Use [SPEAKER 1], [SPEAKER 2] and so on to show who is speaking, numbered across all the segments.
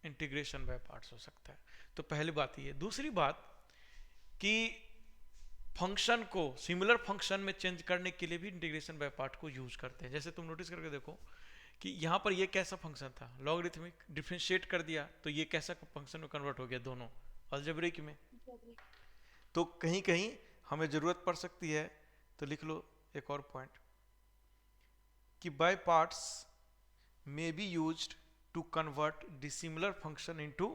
[SPEAKER 1] Integration by parts हो सकता है। तो पहली बात ये। दूसरी बात कि फंक्शन को सिमिलर फंक्शन में चेंज करने के लिए भी इंटीग्रेशन बाय पार्ट को यूज करते हैं। जैसे तुम नोटिस करके देखो कि यहाँ पर ये कैसा फंक्शन था, लॉगरिथमिक, डिफरेंशिएट कर दिया तो ये कैसा फंक्शन में कन्वर्ट हो गया, दोनों अलजेब्रिक में। तो कहीं कहीं हमें जरूरत पड़ सकती है, तो लिख लो एक और पॉइंट कि by parts may be used to convert dissimilar function into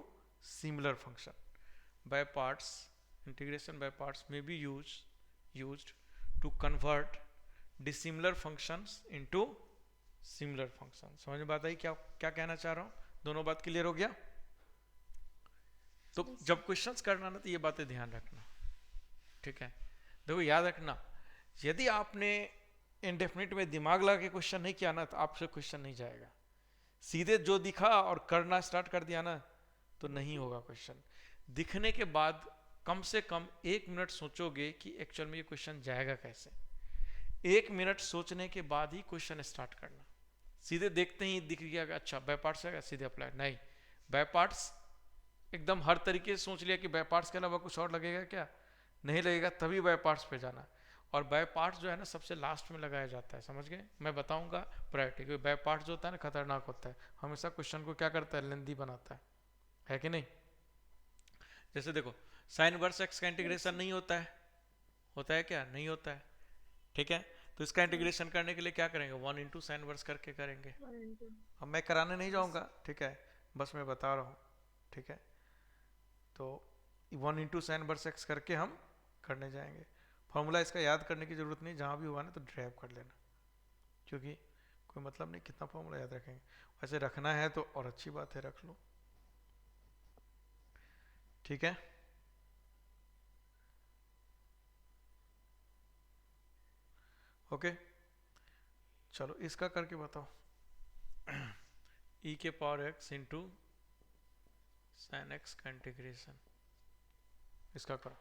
[SPEAKER 1] similar function. By parts, integration by parts may be used to convert dissimilar functions into similar functions. समझ में बात आई क्या क्या कहना चाह रहा हूँ? दोनों बात क्लियर हो गया? तो जब क्वेश्चंस करना ना तो ये बातें ध्यान रखना, ठीक है? देखो याद रखना, यदि आपने इंडेफिनिट में दिमाग लगा के क्वेश्चन नहीं किया ना तो आपसे क्वेश्चन नहीं जाएगा। सीधे जो दिखा और करना स्टार्ट कर दिया ना तो नहीं होगा क्वेश्चन। दिखने के बाद कम से कम 1 मिनट सोचोगे कि एक्चुअल में ये क्वेश्चन जाएगा कैसे। 1 मिनट सोचने के बाद ही क्वेश्चन स्टार्ट करना। सीधे देखते ही दिख गया कि अच्छा बाय पार्ट्स है, सीधे अप्लाई नहीं। बाय पार्ट्स एकदम हर तरीके से सोच लिया कि बाय पार्ट्स के अलावा कुछ और लगेगा क्या, नहीं लगेगा, तभी बाय पार्ट्स पे जाना। और बाय पार्ट्स जो है ना सबसे लास्ट में लगाया जाता है, समझ गए? मैं बताऊंगा प्रायोरिटी, क्योंकि बाय पार्ट्स जो होता है ना खतरनाक होता है, हमेशा क्वेश्चन को क्या करता है, लेंदी बनाता है कि नहीं? जैसे देखो साइन वर्स एक्स का इंटीग्रेशन नहीं होता है, होता है क्या? नहीं होता है, ठीक है? तो इसका इंटीग्रेशन करने के लिए क्या करेंगे, 1 इंटू साइन वर्स करके करेंगे। अब मैं कराने नहीं जाऊंगा, ठीक है, बस मैं बता रहा हूँ, ठीक है? तो 1 इंटू साइन वर्स एक्स करके हम करने जाएंगे। फॉर्मूला इसका याद करने की जरूरत नहीं, जहाँ भी हुआ ना तो ड्राइव कर लेना, क्योंकि कोई मतलब नहीं कितना फॉर्मूला याद रखेंगे। वैसे रखना है तो और अच्छी बात है, रख लो, ठीक है? ओके, चलो इसका करके बताओ। ई के power x into sine x का इंटीग्रेशन, इसका करो।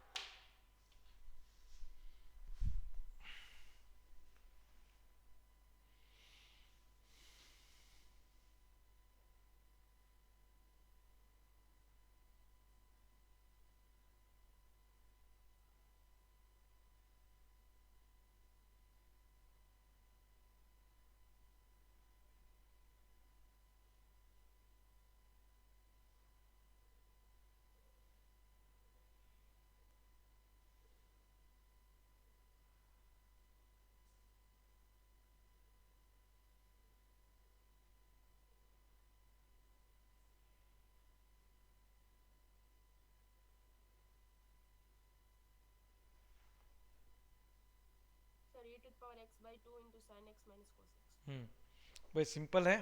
[SPEAKER 1] भाई सिंपल है।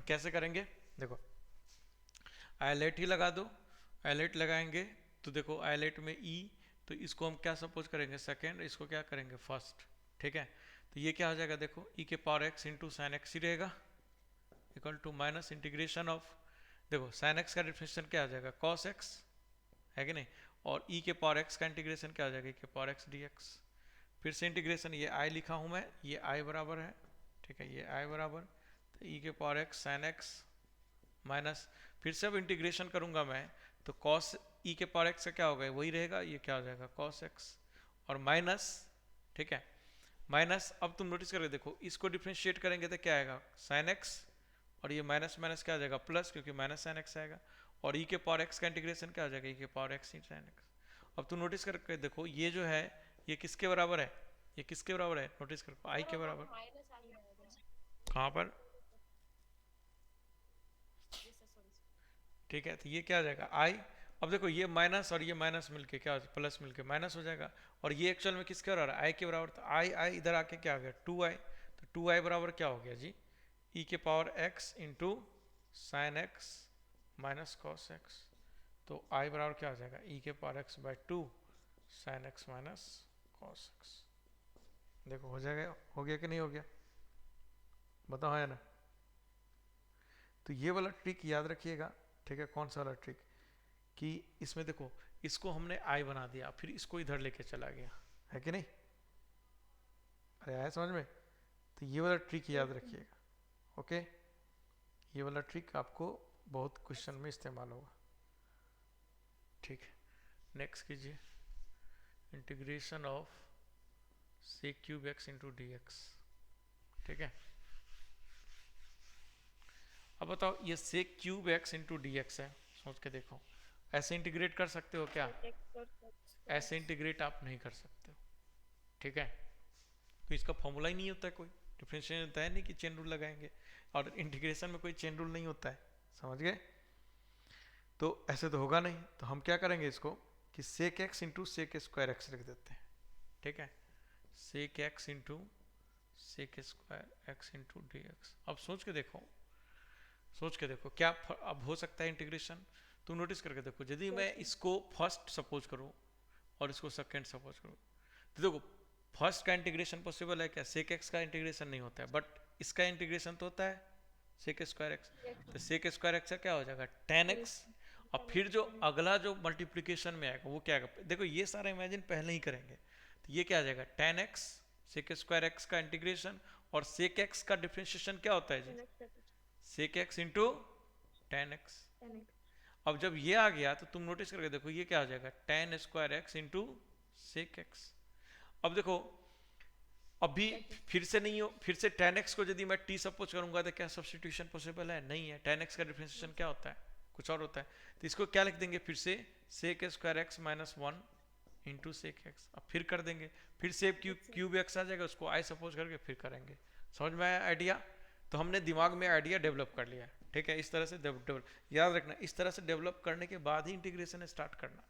[SPEAKER 1] कैसे करेंगे देखो, आइलेट ही लगा दो। आइलेट लगाएंगे तो देखो आइलेट में ई, तो इसको हम क्या सपोज करेंगे, सेकेंड, इसको क्या करेंगे, फर्स्ट, ठीक है? तो ये क्या हो जाएगा, देखो ई के power x into sine x ही रहेगा, equal to minus integration of, देखो साइन एक्स का डिफरेंशियल क्या आ जाएगा, कॉस एक्स, है कि नहीं? और ई के पावर एक्स का इंटीग्रेशन क्या आ जाएगा, ई के पावर एक्स डी एक्स। फिर से इंटीग्रेशन, ये आई लिखा हूँ मैं, ये आई बराबर है, ठीक है, ये आई बराबर, तो ई के power x sine x minus, फिर से अब इंटीग्रेशन करूंगा मैं तो कॉस ई के पावर एक्स का क्या होगा, वही रहेगा, ये क्या हो जाएगा, कॉस एक्स, और माइनस, ठीक है, माइनस। अब तुम नोटिस करके देखो, इसको डिफ्रेंशिएट करेंगे तो क्या आएगा, साइन एक्स, और ये माइनस माइनस क्या आ जाएगा, प्लस, क्योंकि माइनस साइन एक्स आएगा। और ई के पावर एक्स का इंटीग्रेशन क्या आ जाएगा, ई के पावर एक्स इन साइन एक्स। अब तुम नोटिस करके देखो, ये जो है ये किसके बराबर है, ये किसके बराबर है, नोटिस करो, आई के बराबर। कहाँ पर? ठीक है, तो ये क्या आ जाएगा, आई। अब देखो ये माइनस और ये माइनस मिलके क्या, प्लस मिलके माइनस हो जाएगा, और ये एक्चुअल में किसके बराबर है, आई के बराबर। तो आई आई इधर आके क्या आ गया, 2i। तो 2i बराबर क्या हो गया जी, ई के power x into sine x minus cos x. तो आई बराबर क्या हो जाएगा, ई के power x by 2 sine x minus cos x. देखो हो जाएगा, हो गया कि नहीं हो गया, बताओ है ना? तो ये वाला ट्रिक याद रखिएगा, ठीक है? कौन सा वाला ट्रिक, कि इसमें देखो इसको हमने आई बना दिया, फिर इसको इधर लेके चला गया, है कि नहीं? अरे आया समझ में? तो ये वाला ट्रिक याद रखिएगा, ओके? ये वाला ट्रिक आपको बहुत क्वेश्चन में इस्तेमाल होगा। ठीक है, नेक्स्ट कीजिए, integration of sec cube x into d x. ठीक है, अब बताओ ये sec cube x into d x है, सोच के देखो, ऐसे इंटीग्रेट कर सकते हो क्या? ऐसे इंटीग्रेट आप नहीं कर सकते हो। ठीक है, तो इसका फॉर्मूला ही नहीं होता है कोई, डिफरेंशिएशन होता है नहीं कि चेन रूल लगाएंगे, और इंटीग्रेशन में कोई चेन रूल नहीं होता है, समझ गए? तो ऐसे तो होगा नहीं, तो हम क्या करेंगे इसको कि sec x into sec square x लिख देते हैं। ठीक है, sec x into sec square x into d x. अब सोच के देखो, सोच के देखो क्या अब हो सकता है इंटीग्रेशन। तुम नोटिस करके देखो, यदि मैं इसको फर्स्ट सपोज करूँ और इसको सेकेंड सपोज करूँ, तो देखो फर्स्ट का इंटीग्रेशन पॉसिबल है क्या? सेक एक्स का इंटीग्रेशन नहीं होता है, बट इसका इंटीग्रेशन तो होता है सेक स्क्वायर एक्स। तो सेक स्क्वायर एक्स का क्या हो जाएगा? Tan x. और फिर जो अगला जो मल्टीप्लीकेशन में आएगा वो क्या आएगा? देखो ये सारा इमेजिन पहले ही करेंगे, तो ये क्या आ जाएगा? Tan x sec square x का इंटीग्रेशन, और सेक एक्स का डिफ्रेंशिएशन क्या होता है जी? Sec x into tan x. अब जब ये आ गया तो तुम नोटिस करके देखो ये क्या आ जाएगा? Tan square x into sec x. अब देखो अभी फिर से नहीं हो, फिर से टेन एक्स को यदि मैं टी सपोज करूंगा तो क्या सब्सटीट्यूशन पॉसिबल है? नहीं है। टेन एक्स का डिफरेंशिएशन क्या होता है? कुछ और होता है। तो इसको क्या लिख देंगे फिर से? Sec square x minus one into sec x. अब फिर कर देंगे, फिर से क्यूब एक्स आ जाएगा, उसको आई सपोज करके फिर करेंगे। समझ में आया आइडिया? तो हमने दिमाग में आइडिया डेवलप कर लिया। ठीक है, इस तरह से डेवलप, याद रखना इस तरह से डेवलप करने के बाद ही इंटीग्रेशन स्टार्ट करना।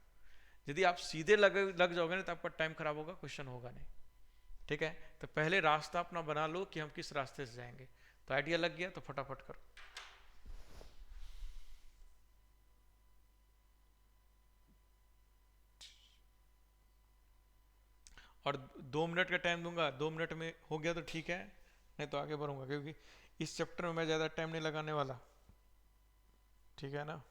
[SPEAKER 1] यदि आप सीधे लग जाओगे ना तो आपका टाइम खराब होगा, क्वेश्चन होगा नहीं। ठीक है, तो पहले रास्ता अपना बना लो कि हम किस रास्ते से जाएंगे। तो आइडिया लग गया तो फटाफट करो। और 2 मिनट का टाइम दूंगा, 2 मिनट में हो गया तो ठीक है, नहीं तो आगे बढ़ूंगा, क्योंकि इस चैप्टर में मैं ज़्यादा टाइम नहीं लगाने वाला। ठीक है ना?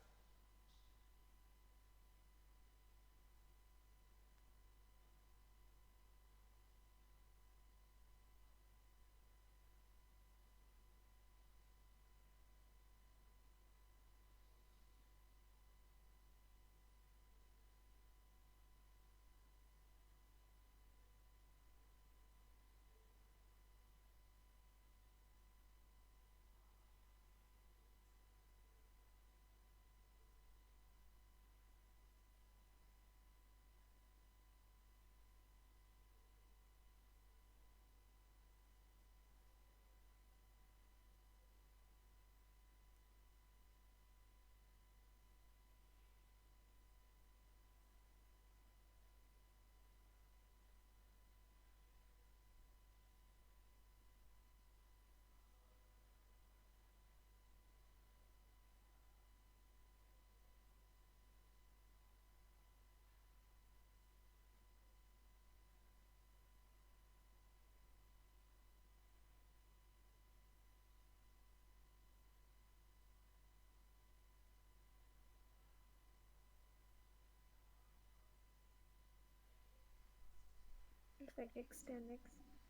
[SPEAKER 2] sec x tan x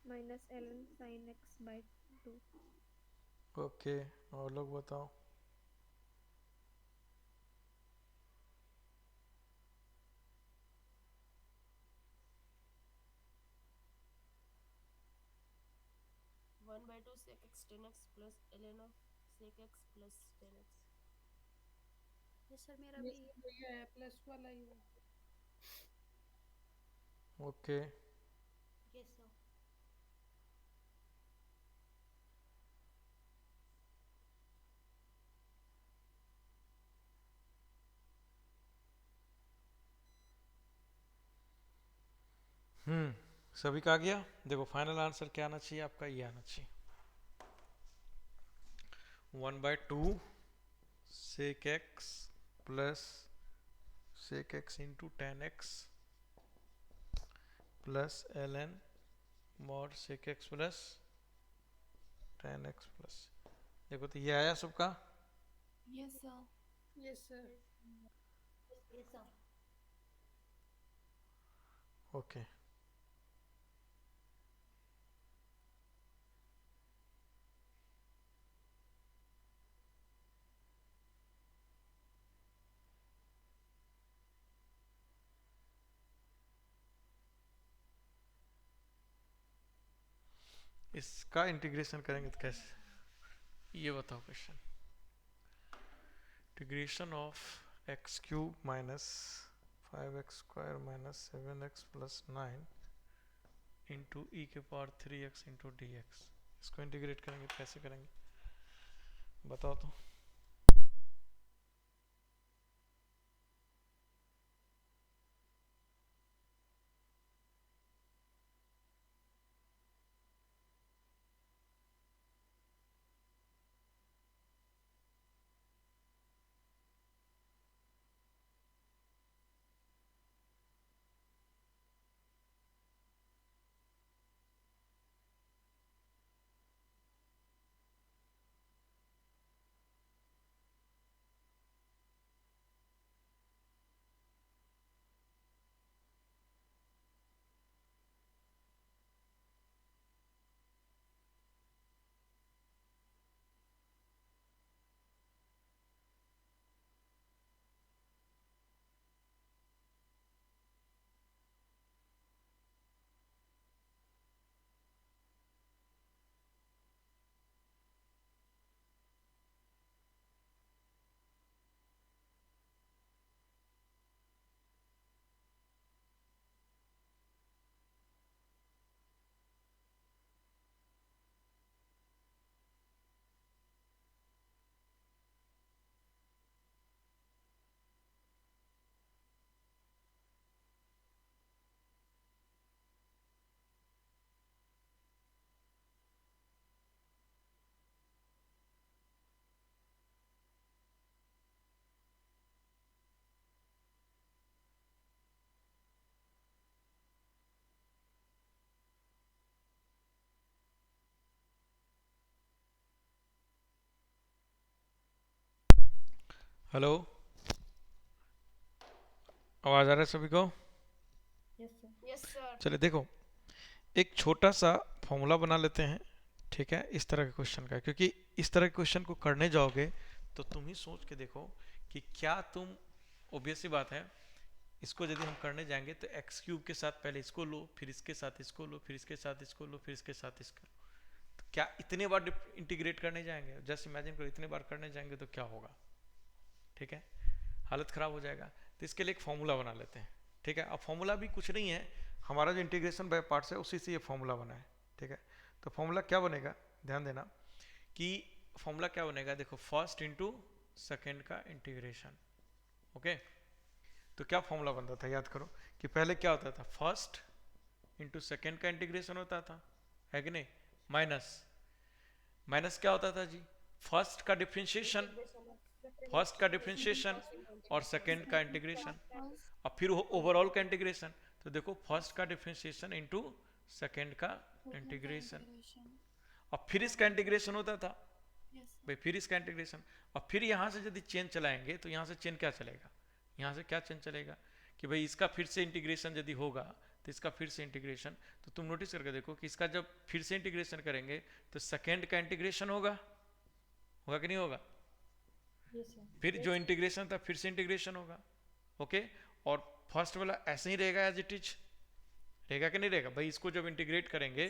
[SPEAKER 2] minus ln sin x by 2।
[SPEAKER 1] Okay, और लोग बताओ।
[SPEAKER 3] One by two sec x tan x plus L N of sec x plus tan x.
[SPEAKER 2] ये सर मेरा भी
[SPEAKER 4] ये है प्लस वाला ही है।
[SPEAKER 1] Okay,
[SPEAKER 3] yes sir.
[SPEAKER 1] सभी का आ गया? देखो फाइनल आंसर क्या आना चाहिए आपका? ये आना चाहिए 1/2 sec x plus sec x into tan x plus L n mod sec x plus tan x plus. देखो तो ये आया सबका?
[SPEAKER 3] Yes sir.
[SPEAKER 4] Yes sir.
[SPEAKER 3] Yes sir.
[SPEAKER 1] Okay, इसका इंटीग्रेशन करेंगे तो कैसे, ये बताओ question. Integration of x cube minus 5x² minus 7x plus 9 into e के power 3x into d x, इसको इंटीग्रेट करेंगे तो कैसे करेंगे बताओ तो। हेलो, आवाज आ रहा है सभी को?
[SPEAKER 3] Yes sir.
[SPEAKER 1] चलिए देखो, एक छोटा सा फॉर्मूला बना लेते हैं, ठीक है, इस तरह के क्वेश्चन का, क्योंकि इस तरह के क्वेश्चन को करने जाओगे तो तुम ही सोच के देखो कि क्या तुम, ऑब्वियस सी बात है, इसको यदि हम करने जाएंगे तो एक्स क्यूब के साथ पहले इसको लो, फिर इसके साथ इसको लो, फिर इसके साथ इसको लो, फिर इसके साथ इसको, तो क्या इतने बार इंटीग्रेट करने जाएंगे? जस्ट इमेजिन करो इतने बार करने जाएंगे तो क्या होगा, ठीक है, हालत खराब हो जाएगा। तो इसके लिए एक फॉर्मूला बना लेते हैं, ठीक है। अब फॉर्मूला भी कुछ नहीं है, हमारा जो इंटीग्रेशन बाय पार्ट्स है उसी से ये फॉर्मूला बना है, ठीक है। तो फॉर्मूला क्या बनेगा, ध्यान देना कि फॉर्मूला क्या बनेगा, देखो, फर्स्ट इंटू सेकेंड का इंटीग्रेशन, ओके। तो क्या फॉर्मूला बनता था, याद करो कि पहले क्या होता था, फर्स्ट इंटू सेकेंड का इंटीग्रेशन होता था, है कि नहीं, माइनस माइनस क्या होता था जी, फर्स्ट का डिफरेंशिएशन, फर्स्ट का डिफरेंशिएशन और सेकेंड का इंटीग्रेशन, और फिर ओवरऑल का इंटीग्रेशन। तो देखो, फर्स्ट का डिफरेंशिएशन इंटू सेकेंड का इंटीग्रेशन, और फिर इसका इंटीग्रेशन होता था भाई, फिर इसका इंटीग्रेशन, और फिर यहाँ से यदि चेन चलाएंगे तो यहाँ से चेन क्या चलेगा, यहाँ से क्या चेन चलेगा कि भाई इसका फिर से इंटीग्रेशन यदि होगा तो इसका फिर से इंटीग्रेशन। तो तुम नोटिस करके देखो कि इसका जब फिर से इंटीग्रेशन करेंगे तो सेकेंड का इंटीग्रेशन होगा, होगा कि नहीं होगा, फिर जो इंटीग्रेशन था फिर से इंटीग्रेशन होगा, ओके। और फर्स्ट वाला ऐसे ही रहेगा, एज इट इज रहेगा कि नहीं रहेगा भाई। इसको जब इंटीग्रेट करेंगे,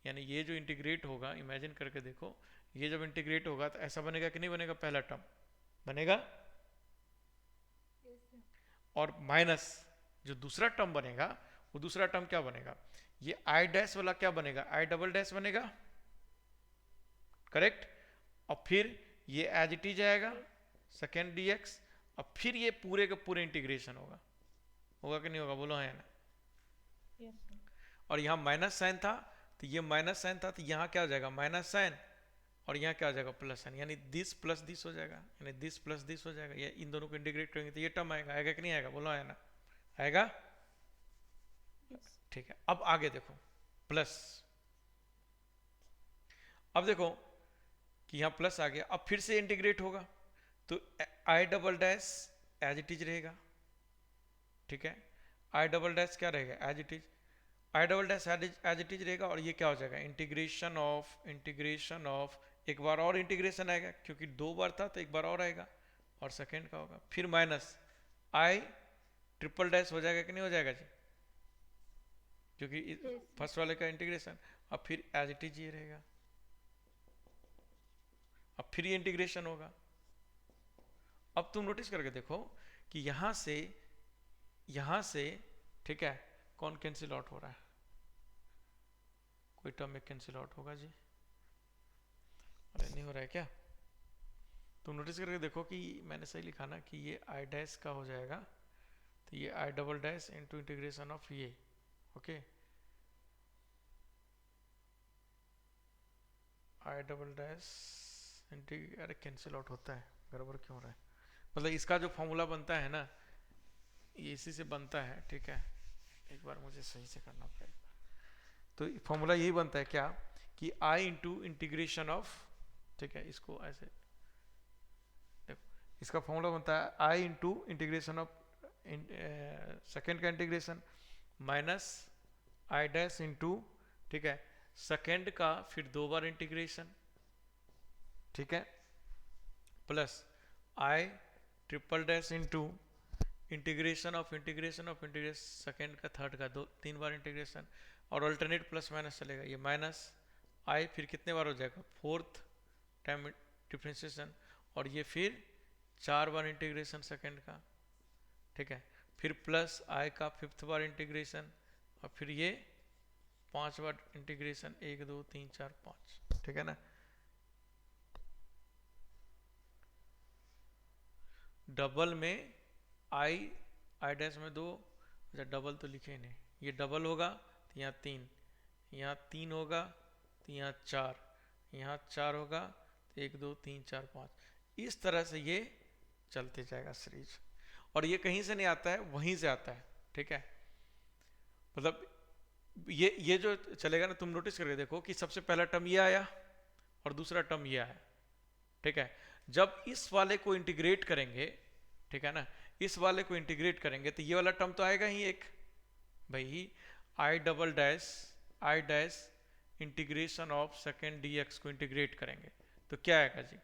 [SPEAKER 1] यानी ये जो इंटीग्रेट होगा, इमेजिन करके देखो, ये जब इंटीग्रेट होगा तो ऐसा बनेगा कि नहीं बनेगा, पहला टर्म बनेगा, और माइनस जो दूसरा टर्म बनेगा, वो दूसरा टर्म क्या बनेगा, ये आई डैश वाला क्या बनेगा, आई डबल डैश बनेगा, करेक्ट। और फिर ये एज इट इज आएगा सेकेंड डी एक्स, और फिर ये पूरे के पूरे इंटीग्रेशन होगा, होगा कि नहीं होगा, बोलो है ना। और यहाँ माइनस साइन था तो ये माइनस साइन था, तो यहाँ क्या हो जाएगा, माइनस साइन, और यहाँ क्या हो जाएगा, प्लस साइन, यानी दिस प्लस दिस हो जाएगा, यानी दिस प्लस दिस हो जाएगा। ये इन दोनों को इंटीग्रेट करेंगे तो ये टर्म आएगा, आएगा कि नहीं आएगा, बोलो है ना, आएगा, ठीक है। अब आगे देखो, प्लस, अब देखो कि यहाँ प्लस आ गया, अब फिर से इंटीग्रेट होगा तो I double dash as it is रहेगा, ठीक है। आई डबल डैश क्या रहेगा, as it is, I double dash as it is रहेगा, और ये क्या हो जाएगा, इंटीग्रेशन ऑफ एक बार और इंटीग्रेशन आएगा, क्योंकि दो बार था तो एक बार और आएगा, और सेकेंड का होगा, फिर माइनस आई ट्रिपल डैश हो जाएगा कि नहीं हो जाएगा जी, क्योंकि फर्स्ट वाले का इंटीग्रेशन, अब फिर एज इट इज ये रहेगा, अब फिर ये इंटीग्रेशन होगा। अब तुम नोटिस करके देखो कि यहां से ठीक है कौन कैंसिल आउट हो रहा है, कोई टर्म में कैंसिल आउट होगा जी? अरे नहीं हो रहा है क्या? तुम नोटिस करके देखो कि मैंने सही लिखा ना कि ये आई डैश का हो जाएगा, तो ये आई double dash into integration of ये, ओके, आई डबल डैश अरे कैंसिल आउट होता है, गड़बड़ क्यों हो रहा है? मतलब इसका जो फॉर्मूला बनता है ना ये इसी से बनता है, ठीक है, एक बार मुझे सही से करना पड़ेगा। तो फॉर्मूला यही बनता है क्या कि आई इंटू इंटीग्रेशन ऑफ, ठीक है, इसको ऐसे देखो, इसका फॉर्मूला बनता है आई इंटू इंटीग्रेशन ऑफ सेकेंड का integration minus I dash into, ठीक है, सेकेंड का फिर 2 बार इंटीग्रेशन, ठीक है, plus I triple dash into integration of second का थर्ड का 3 बार इंटीग्रेशन, और अल्टरनेट प्लस माइनस चलेगा, ये माइनस आई फिर कितने बार हो जाएगा 4th टाइम डिफ्रेंशिएशन, और ये फिर 4 बार इंटीग्रेशन सेकेंड का, ठीक है, फिर प्लस आई का 5th बार इंटीग्रेशन, और फिर ये 5 बार इंटीग्रेशन 1 2 3 4 5, ठीक है ना। डबल में आई डैश में 2, अच्छा डबल तो लिखे नहीं, ये डबल होगा तो यहाँ 3, यहाँ 3 होगा तो यहाँ 4, यहाँ 4 होगा तो 1 2 3 4 5, इस तरह से ये चलते जाएगा सीरीज, और ये कहीं से नहीं आता है, वहीं से आता है, ठीक है। मतलब ये जो चलेगा ना, तुम नोटिस करके देखो कि सबसे पहला टर्म ये आया और दूसरा टर्म ये आया, ठीक है। जब इस वाले को इंटीग्रेट करेंगे, ठीक है ना, इस वाले को इंटीग्रेट करेंगे तो ये वाला टर्म तो आएगा ही एक, भाई आई double dash integration of second D x को इंटीग्रेट करेंगे तो क्या आएगा जी,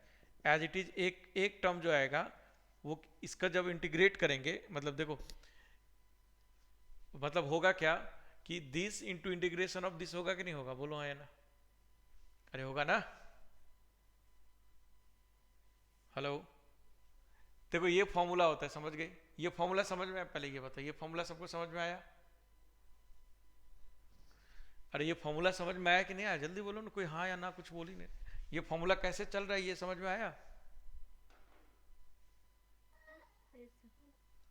[SPEAKER 1] एज इट इज एक टर्म जो आएगा वो इसका जब इंटीग्रेट करेंगे, मतलब देखो, मतलब होगा क्या कि this into integration of this होगा कि नहीं होगा, बोलो हाँ या ना? अरे होगा ना, हेलो, देखो ये फॉर्मूला होता है, समझ गए? ये फॉर्मूला समझ में आया? पहले ये बताओ, ये फॉर्मूला सबको समझ में आया? अरे ये फॉर्मूला समझ में आया कि नहीं आया? जल्दी बोलो ना, कोई हाँ या ना कुछ बोल ही नहीं। ये फॉर्मूला कैसे चल रहा है ये समझ में आया?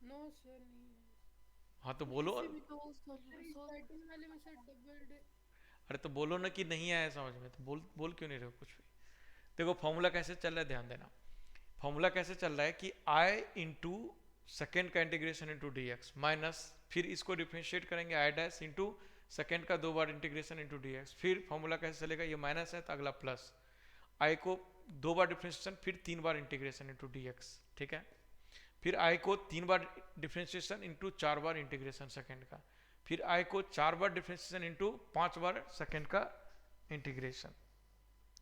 [SPEAKER 4] नो सर नहीं है।
[SPEAKER 1] हाँ तो बोलो,
[SPEAKER 3] इससे भी तो
[SPEAKER 4] स्टार्टिंग वाले में सर डबल
[SPEAKER 1] अरे तो बोलो ना कि नहीं आया समझ में, तो बोल क्यों नहीं रहे हो कुछ भी? देखो फॉर्मूला कैसे चल रहा है, ध्यान देना। फॉर्मूला कैसे चल रहा है कि आई इंटू सेकेंड का integration into d x minus, फिर इसको डिफ्रेंशिएट करेंगे आई डैश इंटू सेकेंड का 2 बार इंटीग्रेशन इंटू डी एक्स, फिर फॉर्मूला कैसे चलेगा, ये माइनस है तो अगला प्लस, आई को 2 बार डिफ्रेंशिएशन फिर 3 बार इंटीग्रेशन इंटू डी एक्स, ठीक है, फिर आई को 3 बार डिफ्रेंशिएशन इंटू 4 बार इंटीग्रेशन सेकेंड का, फिर आई को 4 बार डिफ्रेंशिएशन इंटू 5 बार सेकेंड का इंटीग्रेशन,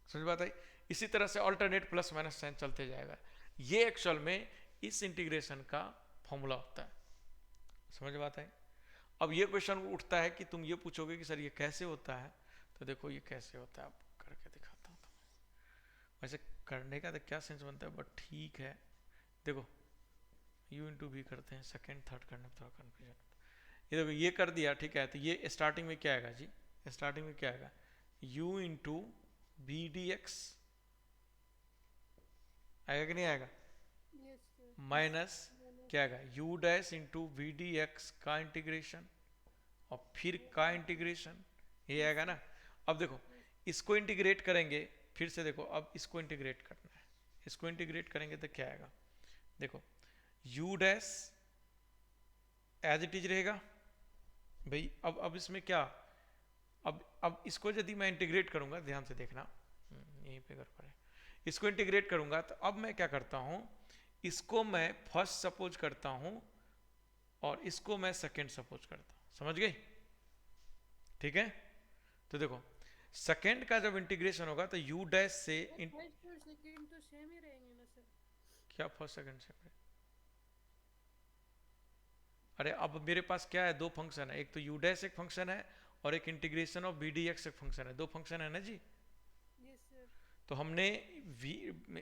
[SPEAKER 1] समझ बात आई? इसी तरह से अल्टरनेट प्लस माइनस साइन चलते जाएगा। ये एक्चुअल में इस इंटीग्रेशन का फॉर्मूला होता है, समझ बात है? अब ये क्वेश्चन उठता है कि तुम ये पूछोगे कि सर ये कैसे होता है, तो देखो ये कैसे होता है, आप करके दिखाता हूँ तुम्हें। वैसे करने का तो क्या सेंस बनता है, बट ठीक है, देखो u इंटू वी करते हैं, सेकेंड थर्ड करने में थोड़ा कन्फ्यूजन, ये देखो ये कर दिया, ठीक है, तो ये स्टार्टिंग में क्या आएगा जी, स्टार्टिंग में क्या आएगा, u into b d x आएगा कि नहीं आएगा, माइनस क्या आएगा u dash into v d x का इंटीग्रेशन और फिर का इंटीग्रेशन, ये आएगा ना। अब देखो इसको इंटीग्रेट करेंगे, फिर से देखो, अब इसको इंटीग्रेट करना है, इसको इंटीग्रेट करेंगे तो क्या आएगा, देखो u dash as it is रहेगा भाई। अब इसमें क्या, अब इसको यदि मैं इंटीग्रेट करूंगा, ध्यान से देखना, यहीं पे गड़बड़ है, इसको इंटीग्रेट करूंगा तो अब मैं क्या करता हूं, इसको मैं फर्स्ट सपोज करता हूं और इसको मैं सेकंड सपोज करता हूं, समझ गई? ठीक है, तो देखो सेकंड का जब इंटीग्रेशन होगा तो u डैश से
[SPEAKER 4] फर्स्ट और सेकंड तो सेम ही रहेंगे ना सर?
[SPEAKER 1] क्या फर्स्ट सेकंड सेपरेट? अरे अब मेरे पास क्या है, 2 फंक्शन है, एक तो u डैश एक फंक्शन है और एक integration of b d x एक फंक्शन है, दो फंक्शन है ना जी।
[SPEAKER 4] Yes sir.
[SPEAKER 1] तो हमने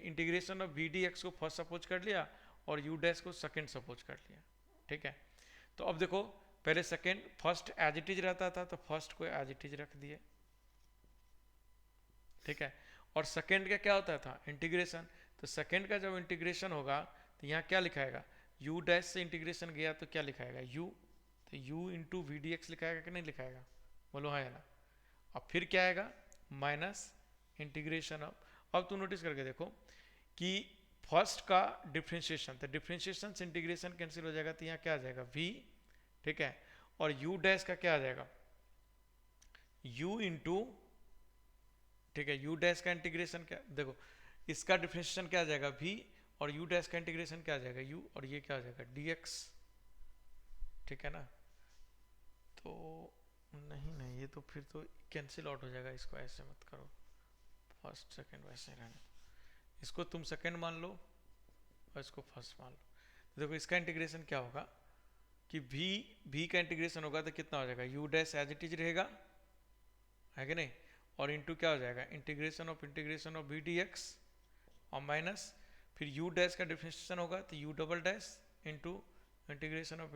[SPEAKER 1] integration of b d x को फर्स्ट सपोज कर लिया और यू डैश को सेकेंड सपोज कर लिया, ठीक है। तो अब देखो पहले second first as it is रहता था तो फर्स्ट को एज इट इज रख दिए, ठीक है। और सेकेंड का क्या होता था इंटीग्रेशन, तो सेकेंड का जब इंटीग्रेशन होगा तो यहाँ क्या लिखाएगा, u डैश से इंटीग्रेशन गया तो क्या लिखाएगा u, तो u into v d x लिखाएगा कि नहीं लिखाएगा, बोलो हाँ या ना। अब फिर क्या आएगा माइनस इंटीग्रेशन ऑफ, अब तुम नोटिस करके देखो कि फर्स्ट का डिफ्रेंशिएशन, तो डिफ्रेंशिएशन से इंटीग्रेशन कैंसिल हो जाएगा तो यहाँ क्या आ जाएगा v, ठीक है। और u डैश का क्या आ जाएगा u इंटू, ठीक है, u डैश का इंटीग्रेशन क्या, देखो इसका डिफरेंशिएशन क्या आ जाएगा v और u डैश का इंटीग्रेशन क्या आ जाएगा u और ये क्या आ जाएगा dx, ठीक है ना। तो नहीं ये तो फिर तो कैंसिल आउट हो जाएगा, इसको ऐसे मत करो, फर्स्ट सेकंड वैसे रहने दो, इसको तुम सेकंड मान लो और इसको फर्स्ट मान लो। तो देखो इसका इंटीग्रेशन क्या होगा कि v का इंटीग्रेशन होगा तो कितना हो जाएगा u dash as it is रहेगा, है कि नहीं, और इंटू क्या हो जाएगा integration of b d x और माइनस फिर u डैश का डिफरेंशिएशन होगा तो u double dash into integration of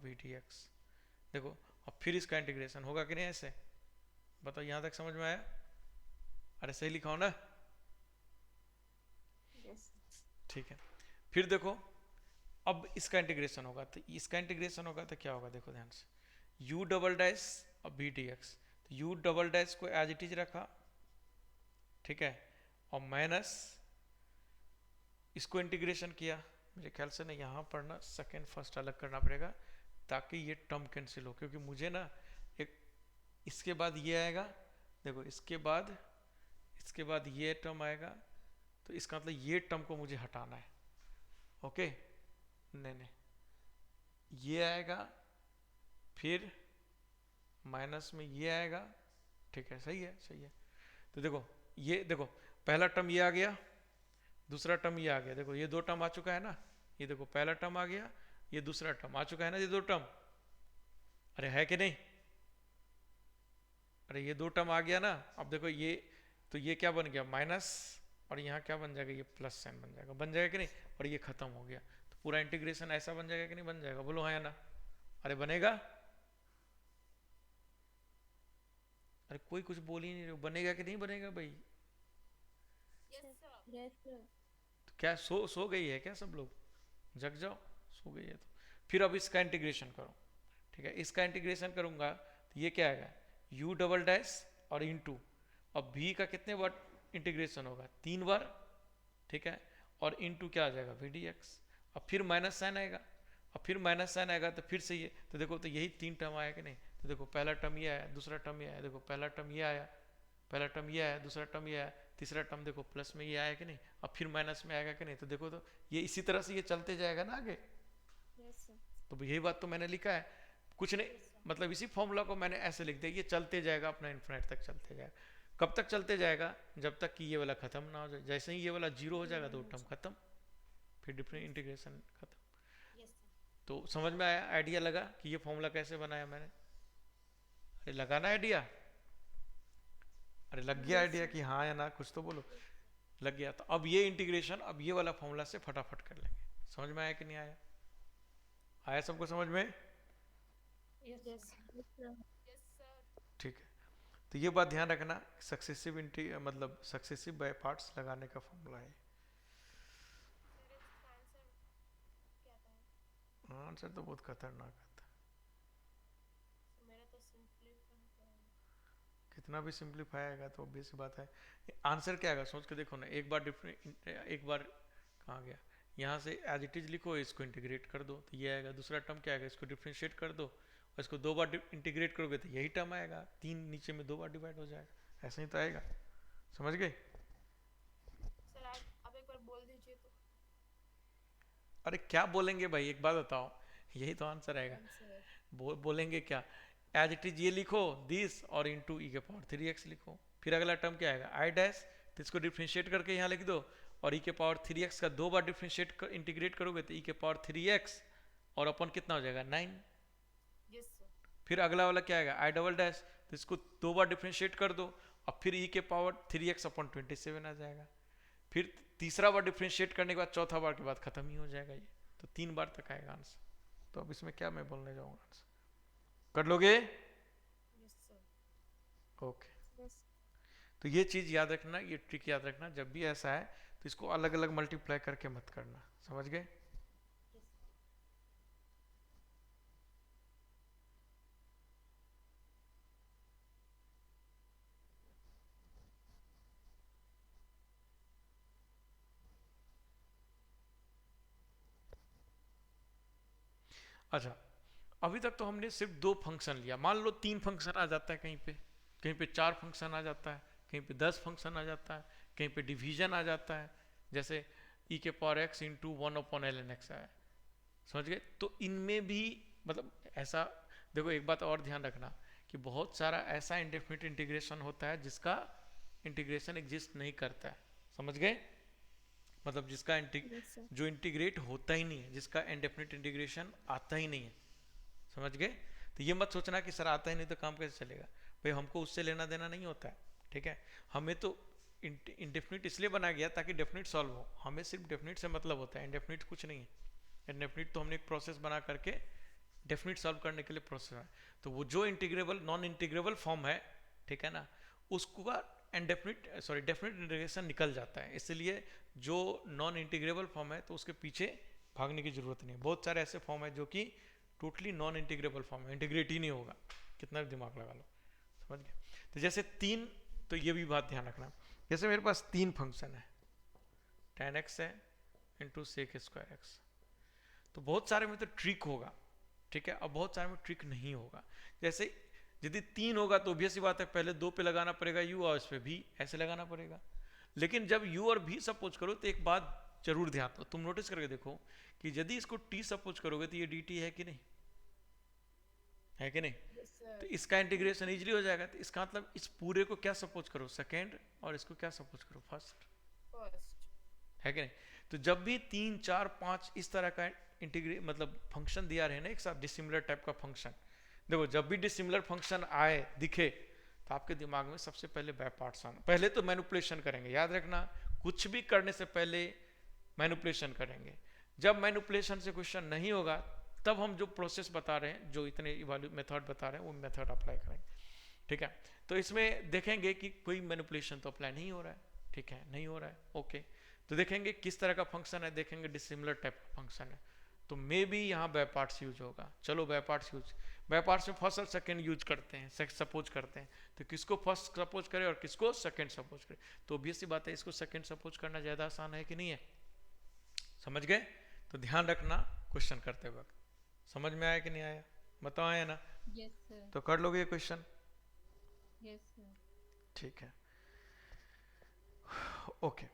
[SPEAKER 1] b d x. देखो अब फिर इसका इंटीग्रेशन होगा कि नहीं ऐसे, बताओ यहाँ तक समझ में आया, अरे सही लिखा हो ना,
[SPEAKER 2] यस
[SPEAKER 1] ठीक है। फिर देखो अब इसका इंटीग्रेशन होगा तो इसका इंटीग्रेशन होगा तो क्या होगा, देखो ध्यान से u डबल डैश और बी डी एक्स, तो u डबल डैश को एज इट इज रखा, ठीक है, और माइनस इसको इंटीग्रेशन किया, मेरे ख्याल से ना यहाँ पर ना सेकेंड फर्स्ट अलग करना पड़ेगा ताकि ये टर्म कैंसिल हो, क्योंकि मुझे ना एक इसके बाद ये आएगा, देखो इसके बाद ये टर्म आएगा तो इसका मतलब ये टर्म को मुझे हटाना है, ओके, नहीं ये आएगा फिर माइनस में ये आएगा, ठीक है, सही है। तो देखो ये देखो पहला टर्म ये आ गया, दूसरा टर्म ये आ गया, देखो ये दो टर्म आ चुका है ना, ये देखो पहला टर्म आ गया, ये दूसरा टर्म आ चुका है ना, ये दो टर्म, अरे है कि नहीं, अरे ये दो टर्म आ गया ना। अब देखो ये तो ये क्या बन गया माइनस और यहाँ क्या बन जाएगा, ये प्लस साइन बन जाएगा कि नहीं, और ये खत्म हो गया, तो पूरा इंटीग्रेशन ऐसा बन जाएगा कि नहीं बन जाएगा, बोलो हाँ या ना, अरे बनेगा, अरे कोई कुछ बोल ही नहीं रहे, बनेगा कि नहीं बनेगा भाई,
[SPEAKER 3] यस सर।
[SPEAKER 2] Yes sir.
[SPEAKER 1] तो क्या सो गई है क्या सब लोग, जग जाओ, सो गई है तो फिर अब इसका इंटीग्रेशन करो, ठीक है, इसका इंटीग्रेशन करूंगा तो ये क्या आएगा u डबल डैश और इंटू, अब v का कितने बार इंटीग्रेशन होगा 3 बार, ठीक है, और इंटू क्या आ जाएगा वी डी एक्स, अब फिर माइनस साइन आएगा, अब फिर माइनस साइन आएगा तो फिर से ये, तो देखो तो यही 3 टर्म आया कि नहीं, तो देखो पहला टर्म ये आया, दूसरा टर्म ये आया, देखो पहला टर्म ये आया, दूसरा टर्म ये आया, तीसरा टर्म देखो प्लस में ये आया कि नहीं, अब फिर माइनस में आएगा कि नहीं, तो देखो तो ये इसी तरह से ये चलते जाएगा ना आगे,
[SPEAKER 2] यस सर।
[SPEAKER 1] तो यही बात तो मैंने लिखा है, कुछ नहीं, मतलब इसी फॉर्मूला को मैंने ऐसे लिख दिया, ये चलते जाएगा अपना इन्फिनिट तक चलते जाएगा, कब तक चलते जाएगा जब तक कि ये वाला खत्म ना हो जाए, जैसे ही ये वाला जीरो हो जाएगा तो टर्म खत्म, फिर डिफरेंट इंटीग्रेशन खत्म।
[SPEAKER 3] Yes sir.
[SPEAKER 1] तो समझ में आया, आइडिया लगा कि ये फॉर्मूला कैसे बनाया मैंने, अरे लगाना आइडिया, अरे लग गया आइडिया कि हाँ या ना, कुछ तो बोलो, लग गया। तो अब ये इंटीग्रेशन अब ये वाला फॉर्मूला से फटाफट कर लेंगे, समझ में आया कि नहीं आया, आया सबको समझ में,
[SPEAKER 3] yes
[SPEAKER 2] yes sir.
[SPEAKER 3] Yes sir.
[SPEAKER 1] ठीक है। तो ये बात ध्यान रखना, सक्सेसिव मतलब सक्सेसिव बाय पार्ट्स लगाने का फॉर्मूला है।
[SPEAKER 3] सर इसका आंसर क्या था?
[SPEAKER 1] आंसर तो बहुत खतरनाक आता है,
[SPEAKER 3] तो मेरा तो सिंपलीफाई है।
[SPEAKER 1] कितना भी सिंपलीफाई आएगा तो ऑब्वियस बात है, आंसर क्या आएगा सोच के देखो ना, एक बार कहाँ गया, यहाँ से एज इट इज लिखो, इसको इंटीग्रेट कर दो तो ये आएगा, दूसरा टर्म क्या आएगा, इसको डिफ्रेंशिएट कर दो और इसको 2 बार इंटीग्रेट करोगे तो यही टर्म आएगा, 3 नीचे में 2 बार डिवाइड हो जाएगा, ऐसा ही तो आएगा, समझ गए।
[SPEAKER 3] सर आप एक बार बोल दीजिए तो।
[SPEAKER 1] अरे क्या बोलेंगे भाई, एक बात बताओ, यही तो आंसर आएगा,
[SPEAKER 3] आंसर
[SPEAKER 1] बोलेंगे क्या, एज इट इज ये लिखो दिस और इंटू ई के पावर 3x लिखो, फिर अगला टर्म क्या आएगा आई डैश, तो इसको डिफ्रेंशिएट करके यहाँ लिख दो और ई के पावर 3x का 2 बार डिफ्रेंशिएट इंटीग्रेट करोगे तो ई के पावर 3x और अपन कितना हो जाएगा 9,
[SPEAKER 3] यस सर।
[SPEAKER 1] फिर अगला वाला क्या आएगा आई डबल डैश, तो इसको 2 बार डिफ्रेंशिएट कर दो और फिर e के पावर 3x/27 आ जाएगा। फिर तीसरा बार डिफ्रेंशिएट करने के बाद चौथा बार के बाद खत्म ही हो जाएगा ये, तो 3 बार तक आएगा आंसर। तो अब इसमें क्या मैं बोलने जाऊंगा, आंसर कर लोगे?
[SPEAKER 3] Yes sir.
[SPEAKER 1] Okay,
[SPEAKER 2] Yes.
[SPEAKER 1] तो ये चीज याद रखना, ये ट्रिक याद रखना, जब भी ऐसा है तो इसको अलग अलग मल्टीप्लाई करके मत करना, समझ गए? अच्छा, अभी तक तो हमने सिर्फ 2 फंक्शन लिया, मान लो 3 फंक्शन आ जाता है कहीं पे 4 फंक्शन आ जाता है, कहीं पे 10 फंक्शन आ जाता है, कहीं पे डिवीजन आ जाता है, जैसे e के power x into 1/ln x आया, समझ गए? तो इनमें भी मतलब ऐसा देखो, एक बात और ध्यान रखना कि बहुत सारा ऐसा इंडेफिनिट इंटीग्रेशन होता है जिसका इंटीग्रेशन एग्जिस्ट नहीं करता है, समझ गए? मतलब जिसका
[SPEAKER 2] Yes, sir.
[SPEAKER 1] जो इंटीग्रेट होता ही नहीं है, जिसका इंडेफिनिट इंटीग्रेशन आता ही नहीं है, समझ गए? तो ये मत सोचना कि सर आता ही नहीं तो काम कैसे चलेगा, भाई हमको उससे लेना देना नहीं होता है, ठीक है? हमें तो इंडेफिनिट इसलिए बनाया गया ताकि डेफिनिट सॉल्व हो, हमें सिर्फ डेफिनिट से मतलब होता है, इंडेफिनिट कुछ नहीं है। इंडेफिनिट तो हमने एक प्रोसेस बना करके डेफिनिट सॉल्व करने के लिए प्रोसेस है, तो वो जो इंटीग्रेबल नॉन इंटीग्रेबल फॉर्म है, ठीक है ना, उसको डेफिनिट इंटीग्रेशन निकल जाता है, इसलिए जो नॉन इंटीग्रेबल फॉर्म है तो उसके पीछे भागने की जरूरत नहीं है। बहुत सारे ऐसे फॉर्म है जो कि टोटली नॉन इंटीग्रेबल फॉर्म है, इंटीग्रेट ही नहीं होगा, कितना भी दिमाग लगा लो, समझ गए? तो जैसे 3, तो ये भी बात ध्यान रखना, जैसे मेरे पास 3 फंक्शन है, tan x है इंटू sec²x, तो बहुत सारे में तो ट्रिक होगा, ठीक है, अब बहुत सारे में ट्रिक नहीं होगा। जैसे यदि 3 होगा तो ऑब्वियस सी बात है पहले 2 पे लगाना पड़ेगा u और इस पे भी ऐसे लगाना पड़ेगा, लेकिन जब u और v सपोज करो तो एक बात जरूर ध्यान दो, तुम नोटिस करके देखो कि यदि इसको t सपोज करोगे तो ये dt है कि नहीं, है कि नहीं?
[SPEAKER 3] Yes sir.
[SPEAKER 1] तो इसका इंटीग्रेशन इजीली हो जाएगा, तो इसका मतलब इस पूरे को क्या सपोज करो, सेकेंड, और इसको क्या सपोज करो, फर्स्ट,
[SPEAKER 3] फर्स्ट।
[SPEAKER 1] है कि नहीं? तो जब भी 3 4 5 इस तरह का इंटीग्रेट मतलब फंक्शन दिया रहे ना एक साथ, डिसिमिलर टाइप का फंक्शन, देखो जब भी डिसिमिलर फंक्शन आए दिखे तो आपके दिमाग में सबसे पहले बाय पार्ट्स आना, पहले तो मैनिपुलेशन करेंगे, याद रखना कुछ भी करने से पहले मैनिपुलेशन करेंगे। जब मैनिपुलेशन से क्वेश्चन नहीं होगा तब हम जो प्रोसेस बता रहे हैं, जो इतने मेथड बता रहे हैं, वो मेथड अप्लाई करेंगे, ठीक है? तो इसमें देखेंगे कि कोई मैनिपुलेशन तो अप्लाई नहीं हो रहा है, ठीक है, नहीं हो रहा है, ओके, तो देखेंगे किस तरह का फंक्शन है, देखेंगे डिसिमिलर टाइप का फंक्शन है, तो मे भी यहाँ बाय पार्ट्स यूज होगा। चलो बाय पार्ट्स में फर्स्ट और सेकंड यूज करते हैं, सपोज करते हैं, तो किसको फर्स्ट सपोज करें और किसको सेकंड सपोज करें, तो ऑब्वियस सी बात है इसको सेकंड सपोज करना ज़्यादा आसान है कि नहीं है, समझ गए? तो ध्यान रखना क्वेश्चन करते वक्त, समझ में आया कि नहीं आया, बताओ, आया ना?
[SPEAKER 5] Yes sir.
[SPEAKER 1] तो कर लोगे ये क्वेश्चन,
[SPEAKER 5] यस सर।
[SPEAKER 1] ठीक है, ओके।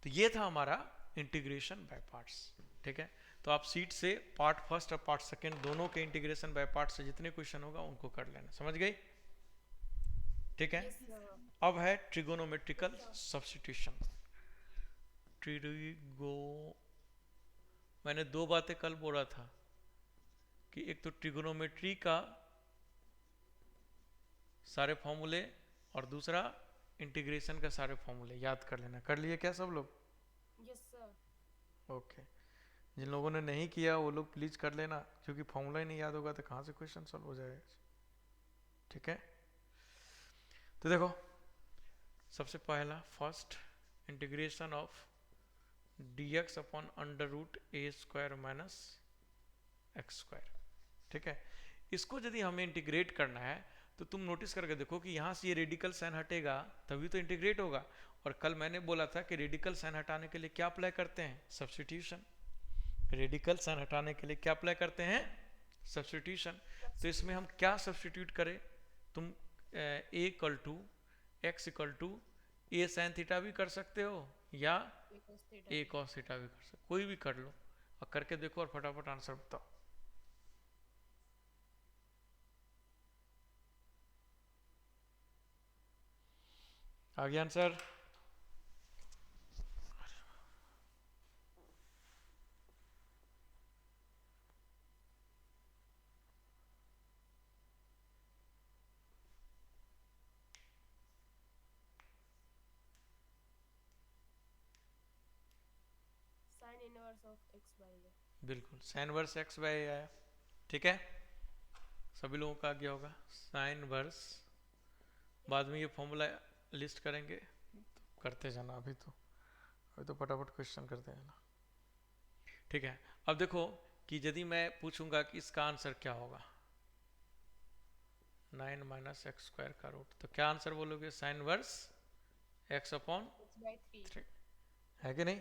[SPEAKER 1] तो ये था हमारा इंटीग्रेशन बाय पार्ट्स, ठीक है? तो आप सीट से पार्ट फर्स्ट और पार्ट सेकंड दोनों के इंटीग्रेशन बाय पार्ट से जितने क्वेश्चन होगा उनको कर लेना, समझ गई? ठीक है,
[SPEAKER 3] यस सर।
[SPEAKER 1] अब है ट्रिगोनोमेट्रिकल सब्स्टिट्यूशन। ट्रिगो मैंने 2 बातें कल बोला था कि एक तो ट्रिगोनोमेट्री का सारे फॉर्मूले और दूसरा इंटीग्रेशन का सारे फॉर्मूले याद कर लेना। कर लिए क्या सब लोग?
[SPEAKER 3] Yes sir.
[SPEAKER 1] ओके, जिन लोगों ने नहीं किया वो लोग प्लीज कर लेना, क्योंकि फॉर्मूला ही नहीं याद होगा तो कहाँ से क्वेश्चन सॉल्व हो जाएगा, ठीक है? तो देखो, सबसे पहला first integration of dx upon √a² minus x², ठीक है? इसको यदि हमें इंटीग्रेट करना है तो तुम नोटिस करके देखो कि यहाँ से ये रेडिकल साइन हटेगा तभी तो इंटीग्रेट होगा, और कल मैंने बोला था कि रेडिकल साइन हटाने के लिए क्या अप्लाई करते हैं, सब्स्टिट्यूशन। रेडिकल साइन हटाने के लिए क्या अप्लाई करते हैं, सब्स्टिट्यूशन। तो इसमें हम क्या सब्स्टिट्यूट करें, तुम a equal to x equal to a sine theta भी कर सकते हो या a cos थीटा भी कर सकते हो, कोई भी कर लो और करके देखो और फटाफट आंसर बताओ। आ गया answer?
[SPEAKER 3] Inverse of x by a।
[SPEAKER 1] बिल्कुल sine verse x by a आया, ठीक है, सभी लोगों का आ गया होगा साइन वर्स। बाद में ये फॉर्मूला लिस्ट करेंगे, तो करते जाना, अभी तो फटाफट क्वेश्चन करते जाना, ठीक है। अब देखो कि यदि मैं पूछूंगा कि इसका आंसर क्या होगा, 9 माइनस एक्स स्क्वायर का रूट, तो क्या आंसर बोलोगे, sine verse x upon
[SPEAKER 3] x by 3।
[SPEAKER 1] 3, है कि नहीं?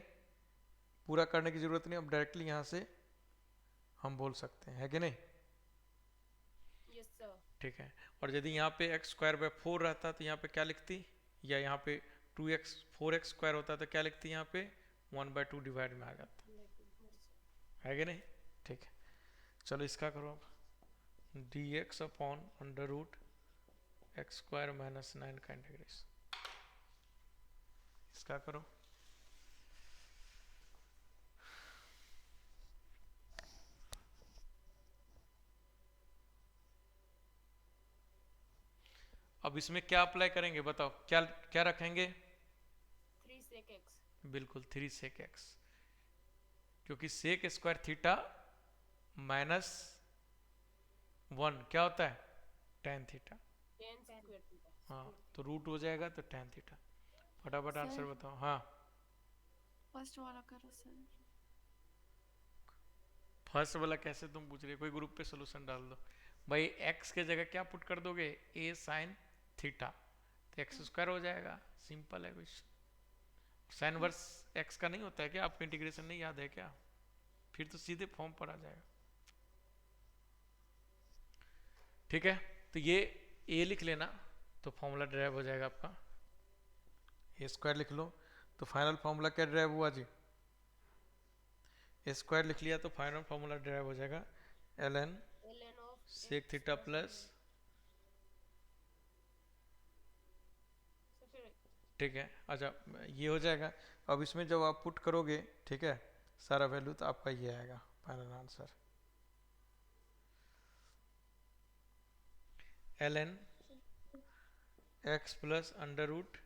[SPEAKER 1] पूरा करने की जरूरत नहीं, अब डायरेक्टली यहाँ से हम बोल सकते हैं, है कि नहीं?
[SPEAKER 3] Yes sir.
[SPEAKER 1] ठीक है। और यदि यहाँ पे एक्स स्क्वायर बाय 4 रहता तो यहाँ पे क्या लिखती, या यहाँ पे 2x 4x स्क्वायर होता तो क्या लिखती, यहाँ पे 1/2 डिवाइड में आ जाता, है कि नहीं? ठीक है, चलो इसका करो अब, dx upon under root x square minus 9 का इंटीग्रेशन, इसका करो। अब इसमें क्या अप्लाई करेंगे बताओ, क्या क्या रखेंगे?
[SPEAKER 3] 3 sec x।
[SPEAKER 1] बिल्कुल 3 सेक एक्स, क्योंकि सेक स्क्वायर थीटा माइनस 1 क्या होता है, tan theta.
[SPEAKER 3] tan square theta.
[SPEAKER 1] हाँ, तो रूट हो जाएगा तो tan थीटा। फटाफट आंसर बताओ। हाँ,
[SPEAKER 2] फर्स्ट वाला करो सर।
[SPEAKER 1] फर्स्ट वाला कैसे तुम पूछ रहे हो, कोई ग्रुप पे सोल्यूशन डाल दो भाई, x के जगह क्या पुट कर दोगे, a साइन थीटा, तो एक्स स्क्वायर हो जाएगा, सिंपल है क्वेश्चन। साइन वर्स x का नहीं होता है क्या, आपको इंटीग्रेशन नहीं याद है क्या? फिर तो सीधे फॉर्म पर आ जाएगा, ठीक है। तो ये a लिख लेना तो फॉर्मूला ड्राइव हो जाएगा आपका, ए स्क्वायर लिख लो तो फाइनल फॉर्मूला क्या ड्राइव हुआ जी, ए स्क्वायर लिख लिया तो फाइनल फॉर्मूला ड्राइव हो जाएगा ln
[SPEAKER 3] ln of
[SPEAKER 1] sec theta plus, ठीक है। अच्छा ये हो जाएगा, अब इसमें जब आप पुट करोगे, ठीक है, सारा वैल्यू तो आपका ये आएगा final answer, ln x plus under root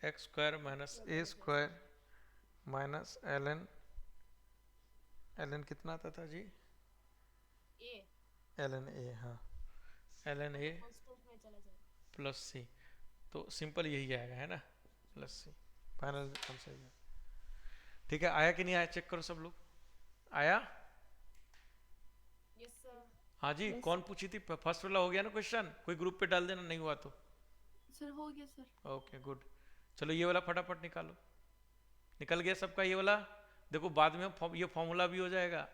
[SPEAKER 1] x square minus a square minus ln कितना आता था जी,
[SPEAKER 3] a
[SPEAKER 1] ln a, हाँ ln a
[SPEAKER 3] कांस्टेंट में चला जाएगा
[SPEAKER 1] प्लस सी, तो सिंपल यही आएगा, है ना, प्लस सी, फाइनल आंसर ये, ठीक है। आया कि नहीं आया चेक करो सब लोग, आया?
[SPEAKER 3] Yes sir.
[SPEAKER 1] हाँ जी, कौन पूछी थी, फर्स्ट वाला हो गया ना क्वेश्चन, कोई ग्रुप पे डाल देना नहीं हुआ तो।
[SPEAKER 2] सर हो गया सर।
[SPEAKER 1] ओके गुड, चलो ये वाला फटाफट निकालो, निकल गया सबका ये वाला। देखो बाद में ये फॉर्मूला भी हो जाएगा,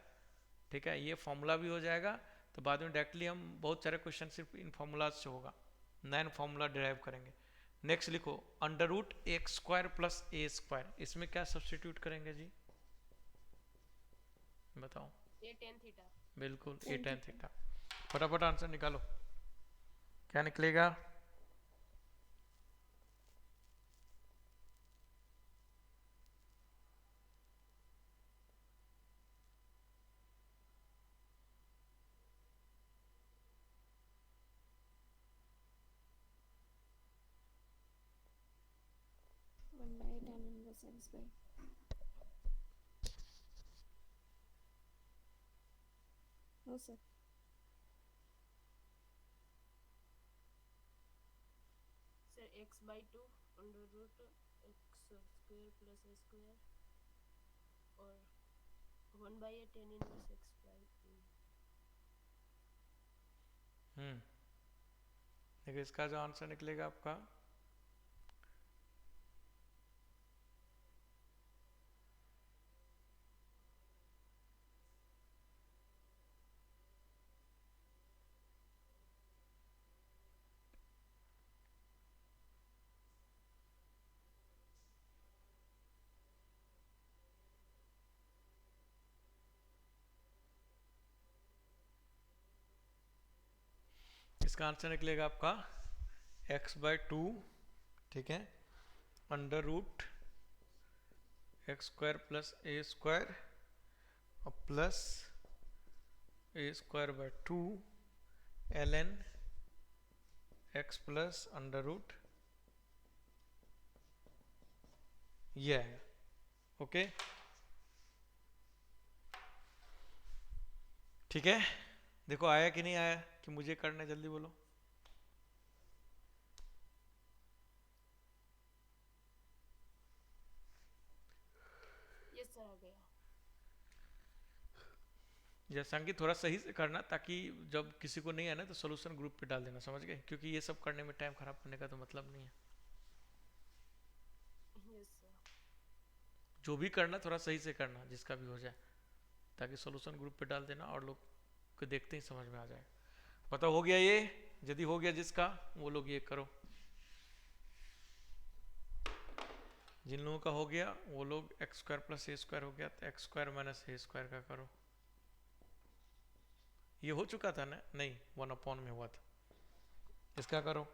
[SPEAKER 1] ठीक है, ये फॉर्मूला भी हो जाएगा, तो बाद में डायरेक्टली हम बहुत सारे क्वेश्चन सिर्फ इन फॉर्मूला से होगा, 9 फॉर्मूला डिराइव करेंगे। नेक्स्ट लिखो under root x square plus a square, इसमें क्या सब्सटीट्यूट करेंगे जी, बताओ?
[SPEAKER 3] a tan theta.
[SPEAKER 1] बिल्कुल ए tan थीटा, फटाफट आंसर निकालो, क्या निकलेगा?
[SPEAKER 2] One by tan inverse x by, no sir.
[SPEAKER 3] Sir x by 2 under root x स्क्वायर प्लस a स्क्वायर और 1 by a tan inverse x by 2।
[SPEAKER 1] देखो इसका जो आंसर निकलेगा आपका, इसका आंसर निकलेगा आपका x बाय 2, ठीक है, under root x square plus a square और plus a square by 2 ln x plus under root, ये आएगा, ओके। ठीक है, देखो आया कि नहीं आया, कि मुझे करना है, जल्दी बोलो।
[SPEAKER 3] यस सर आ गया।
[SPEAKER 1] जैसा कि थोड़ा सही से करना, ताकि जब किसी को नहीं आना तो सोल्यूशन ग्रुप पे डाल देना, समझ गए, क्योंकि ये सब करने में टाइम खराब करने का तो मतलब नहीं है।
[SPEAKER 3] Yes sir.
[SPEAKER 1] जो भी करना थोड़ा सही से करना, जिसका भी हो जाए, ताकि सोल्यूशन ग्रुप पे डाल देना और लोग को देखते ही समझ में आ जाए। पता हो गया ये? यदि हो गया जिसका, वो लोग ये करो। जिन लोगों का हो गया वो लोग x square plus a square हो गया, तो x square minus a square का करो। ये हो चुका था ना? नहीं, 1 में हुआ था। इसका करो।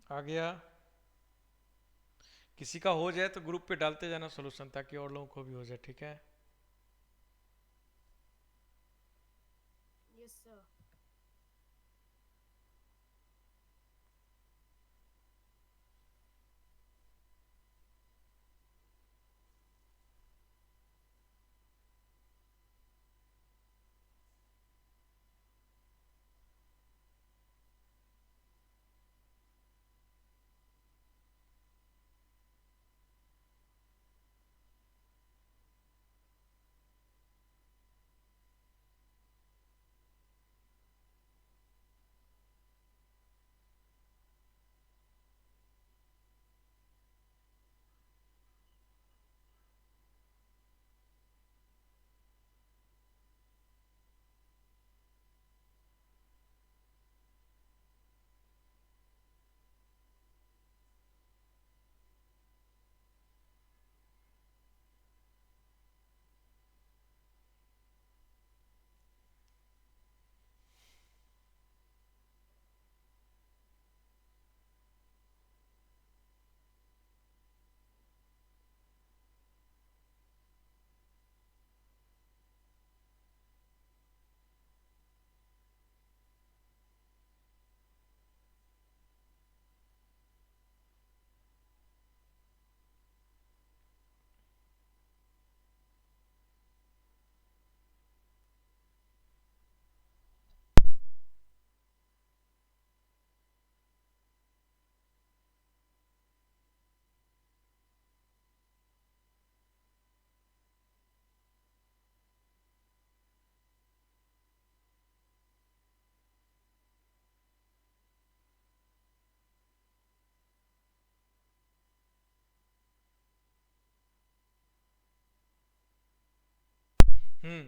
[SPEAKER 1] आ गया। किसी का हो जाए तो ग्रुप पे डालते जाना सॉल्यूशन, ताकि और लोगों को भी हो जाए, ठीक है?
[SPEAKER 3] Yes sir.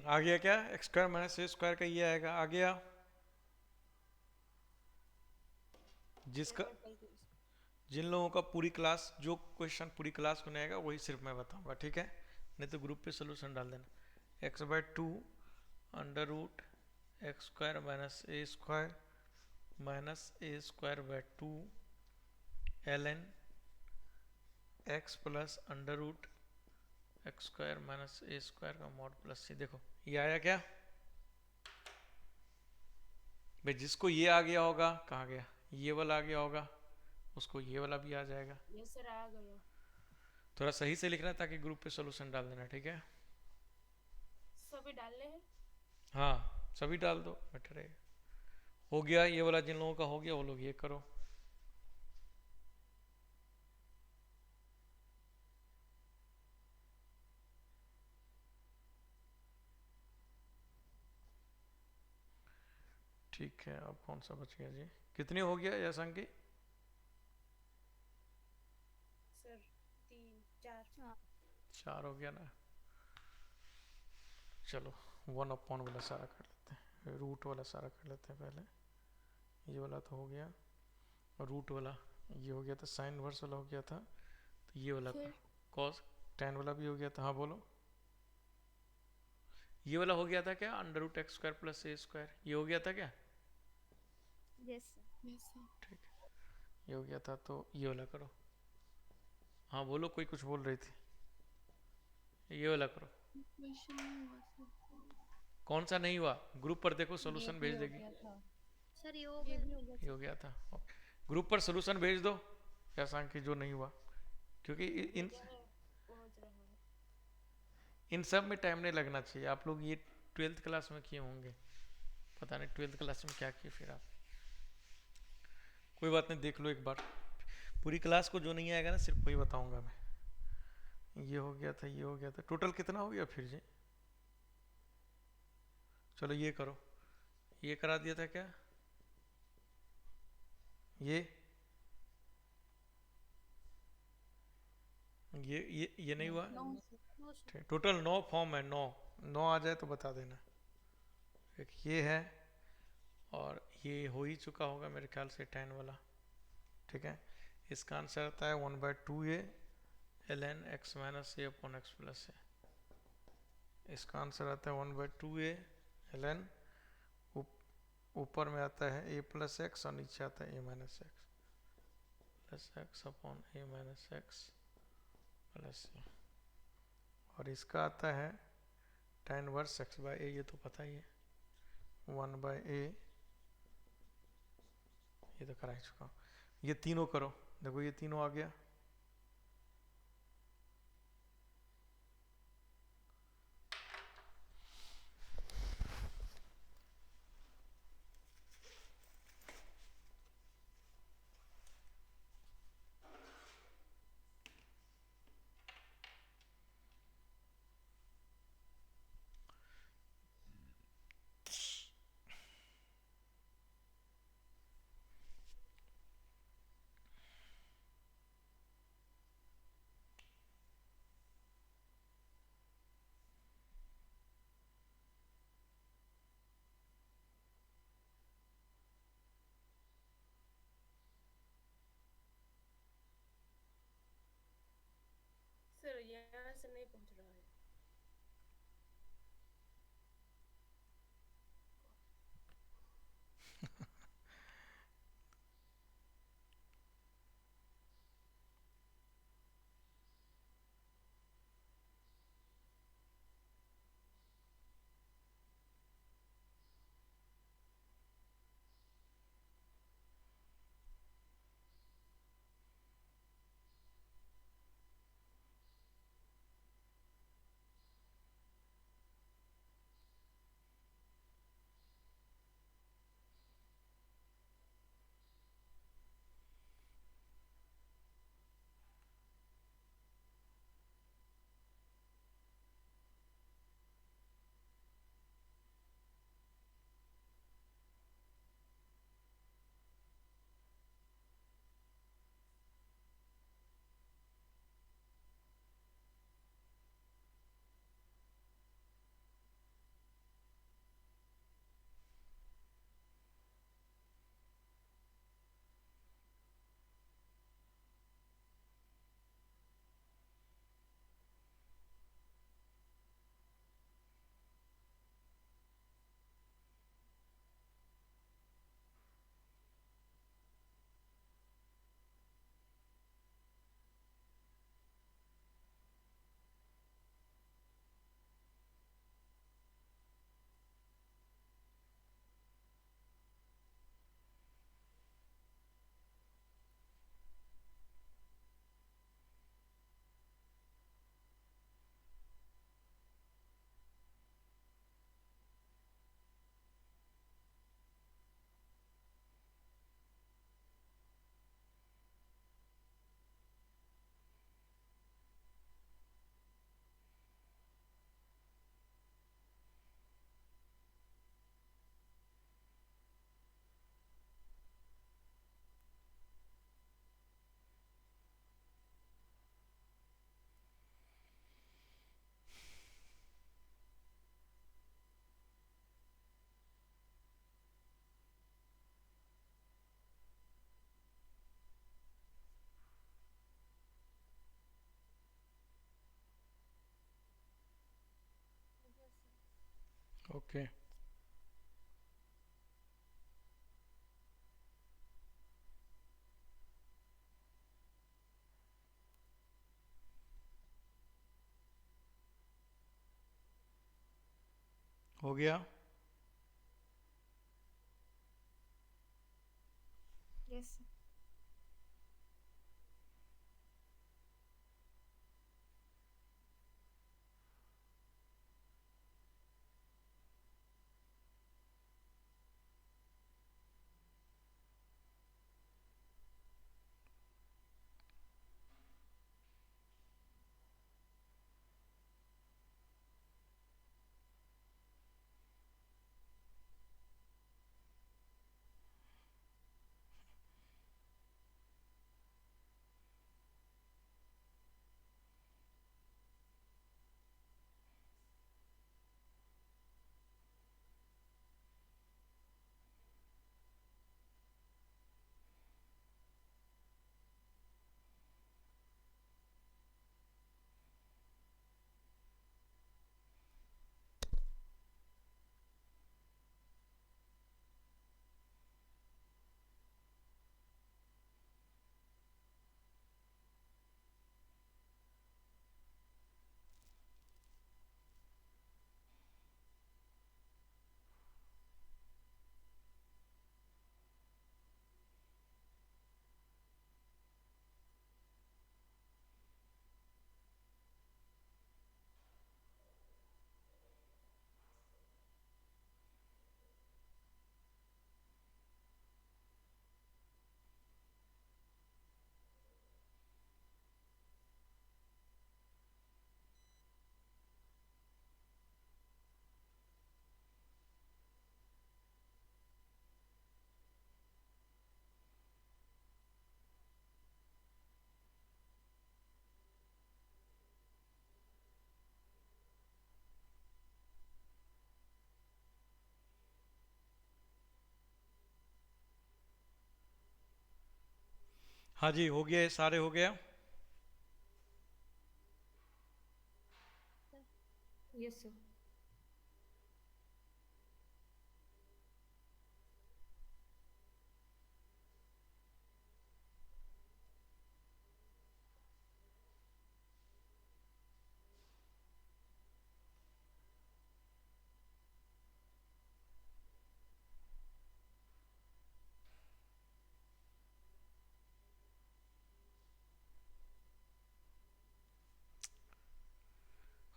[SPEAKER 1] आ गया क्या? X square minus a square का ये आएगा, आ गया। जिसका,
[SPEAKER 3] मैं कल को
[SPEAKER 1] जिन लोगों का पूरी क्लास, जो क्वेश्चन पूरी क्लास में नहीं आएगा वही सिर्फ मैं बताऊंगा, ठीक है? नहीं तो ग्रुप पे सोल्यूशन डाल देना। x/2 under root x square minus a square by 2 ln x plus under root x square minus a square का मॉड प्लस सी। देखो ये आया क्या भाई? जिसको ये आ गया होगा, कहाँ गया, ये वाला आ गया होगा, उसको ये वाला भी आ जाएगा।
[SPEAKER 3] यस सर आ गया।
[SPEAKER 1] थोड़ा सही से लिखना, ताकि ग्रुप पे सोल्यूशन डाल देना, ठीक है?
[SPEAKER 3] सभी डालने हैं।
[SPEAKER 1] हाँ, सभी डाल दो, बेटर है। हो गया ये वाला, जिन लोगों का हो गया वो लोग ये करो। ठीक है, अब कौन सा बच गया जी? कितनी हो गया यशंकी?
[SPEAKER 3] सर 3 4
[SPEAKER 1] 4 हो गया ना? चलो 1 वाला सारा कर लेते हैं, रूट वाला सारा कर लेते हैं पहले। ये वाला तो हो गया, रूट वाला ये हो गया था, साइन इनवर्स वाला हो गया था, तो ये वाला
[SPEAKER 3] सर
[SPEAKER 1] कॉस tan वाला भी हो गया था। हाँ बोलो, ये वाला हो गया था क्या, √x² + a², ये हो गया था क्या?
[SPEAKER 2] Yes sir.
[SPEAKER 3] यस सर
[SPEAKER 1] ठीक है, ये हो गया था, तो ये वाला करो। हाँ बोलो, कोई कुछ बोल रही थी, ये वाला करो।
[SPEAKER 3] क्वेश्चन नहीं हुआ सर।
[SPEAKER 1] कौन सा नहीं हुआ? ग्रुप पर देखो,
[SPEAKER 5] ये
[SPEAKER 1] सोल्यूशन
[SPEAKER 5] भी
[SPEAKER 1] भेज
[SPEAKER 5] हो
[SPEAKER 1] देगी।
[SPEAKER 5] गया था।
[SPEAKER 2] सर ये हो
[SPEAKER 3] ये
[SPEAKER 2] गया।
[SPEAKER 3] भी हो गया
[SPEAKER 1] ये हो गया था, ग्रुप पर सोल्यूशन भेज दो ऐसा कि जो नहीं हुआ, क्योंकि इन
[SPEAKER 3] पहुंच रहा है।
[SPEAKER 1] इन सब में टाइम नहीं लगना चाहिए। आप लोग ये 12th क्लास में किए होंगे, पता नहीं 12th क्लास में क्या किए फिर आप। कोई बात नहीं, देख लो एक बार पूरी क्लास को, जो नहीं आएगा ना सिर्फ वही बताऊंगा मैं। ये हो गया था, ये हो गया था, टोटल कितना हो गया फिर जी? चलो ये करो, ये करा दिया था क्या? ये नहीं हुआ।
[SPEAKER 4] No sir.
[SPEAKER 1] ठीक, टोटल 9 फॉर्म है, 9 आ जाए तो बता देना। एक ये है, और ये हो ही चुका होगा मेरे ख्याल से tan वाला। ठीक है, इसका आंसर आता है 1/2a ln x - a/x + a। इसका आंसर आता है 1/2a ln, ऊपर में आता है a + x और नीचे आता है a - x + x/a - x + a। और इसका आता है tan इनवर्स x/a, ये तो पता ही है, 1/a, ये तो करा ही चुका हूँ। ये तीनों करो, देखो ये तीनों आ गया।
[SPEAKER 3] सर यहाँ से नहीं पहुंच रहा है।
[SPEAKER 1] ओके हो गया।
[SPEAKER 2] Yes, sir.
[SPEAKER 1] हाँ जी, हो गया, सारे हो गया।
[SPEAKER 3] Yes, sir.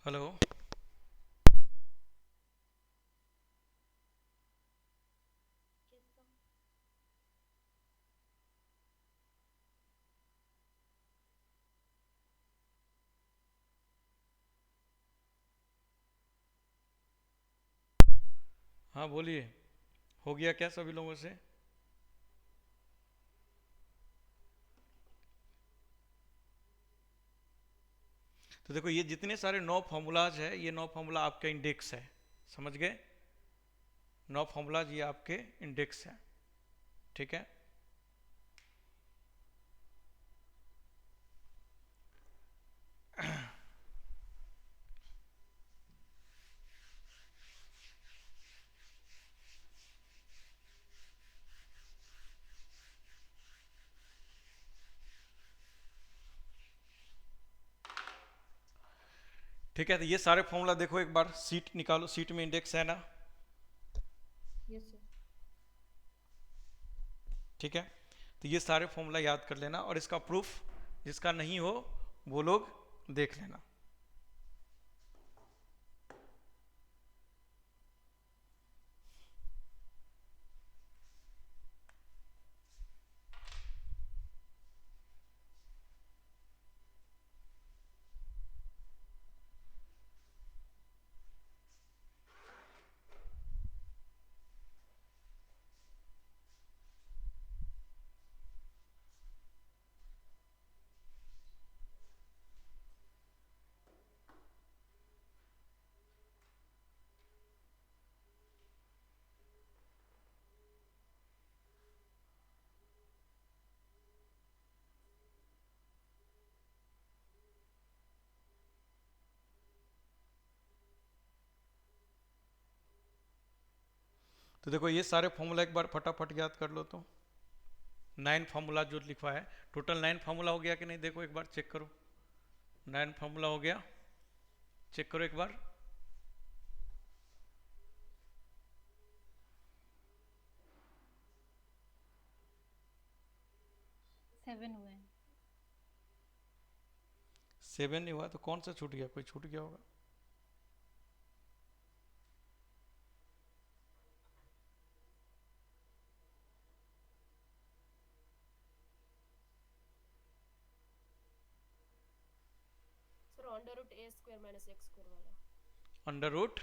[SPEAKER 1] Hello.
[SPEAKER 3] Yes, sir.
[SPEAKER 1] हाँ बोलिए, हो गया क्या सभी लोगों से? तो देखो, ये जितने सारे 9 फॉर्मूलाज है, ये 9 फॉर्मूला आपका इंडेक्स है, समझ गए? 9 फॉर्मूलाज ये आपके इंडेक्स है, ठीक है? ठीक है, तो ये सारे फॉर्मूला देखो एक बार, सीट निकालो, सीट में इंडेक्स है ना?
[SPEAKER 3] Yes, sir.
[SPEAKER 1] ठीक है, तो ये सारे फॉर्मूला याद कर लेना, और इसका प्रूफ जिसका नहीं हो वो लोग देख लेना। तो देखो ये सारे फॉर्मूला एक बार फटाफट याद कर लो। तो 9 फार्मूला जो लिखा है, टोटल 9 फार्मूला हो गया कि नहीं, देखो एक बार चेक करो। 9 फार्मूला हो गया, चेक करो एक बार।
[SPEAKER 5] सेवन हुए हैं।
[SPEAKER 1] 7 नहीं हुआ तो कौन सा छूट गया, कोई छूट गया होगा।
[SPEAKER 3] Sir under root a square minus x square वाला,
[SPEAKER 1] under root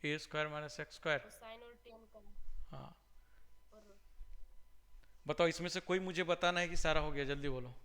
[SPEAKER 1] a square minus x square.
[SPEAKER 3] और साइन और टेन का,
[SPEAKER 1] हाँ
[SPEAKER 3] और
[SPEAKER 1] बताओ, इसमें से कोई मुझे बताना है कि सारा हो गया, जल्दी बोलो।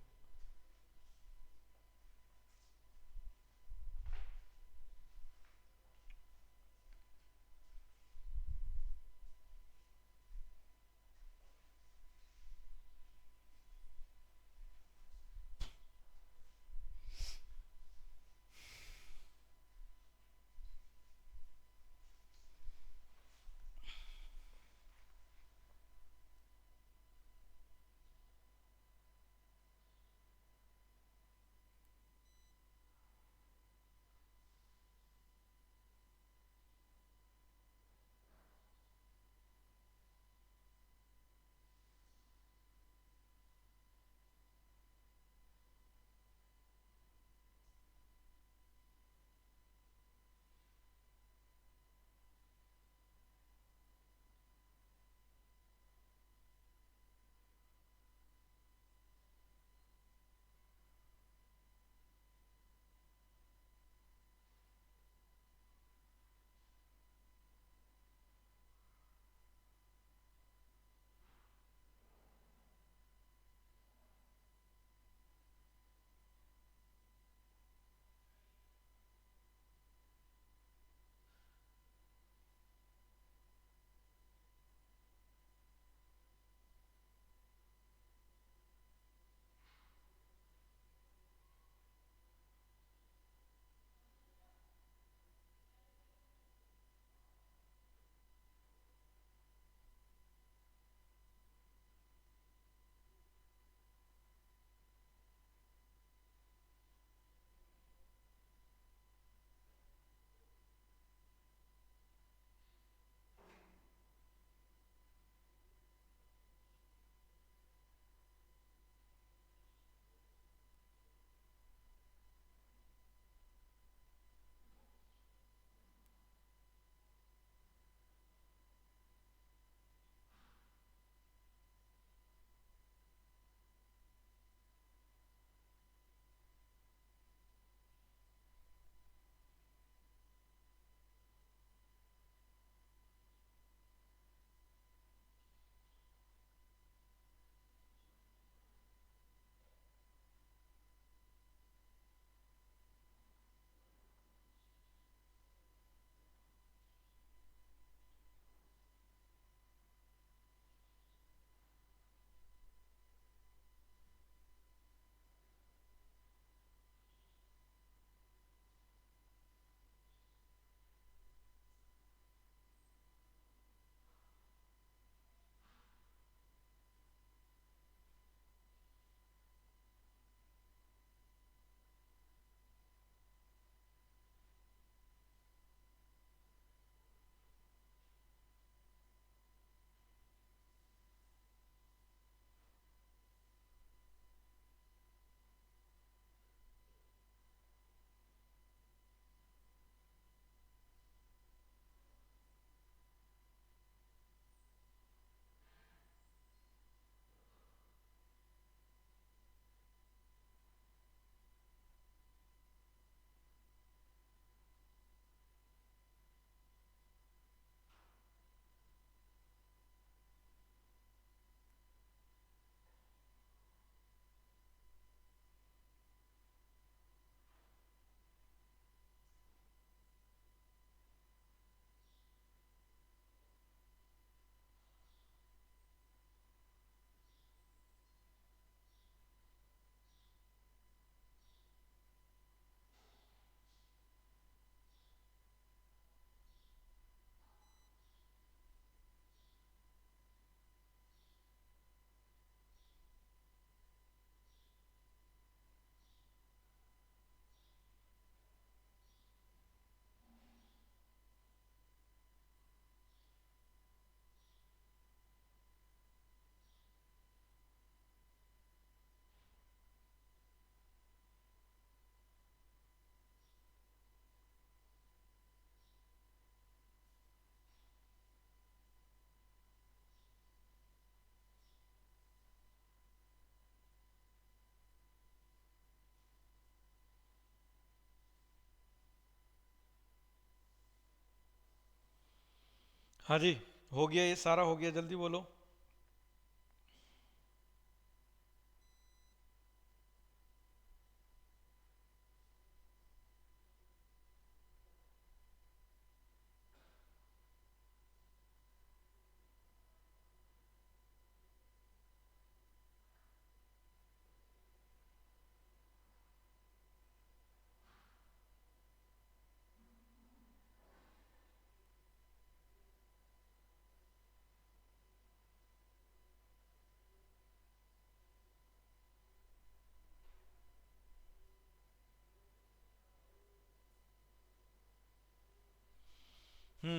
[SPEAKER 1] हाँ जी, हो गया, ये सारा हो गया, जल्दी बोलो।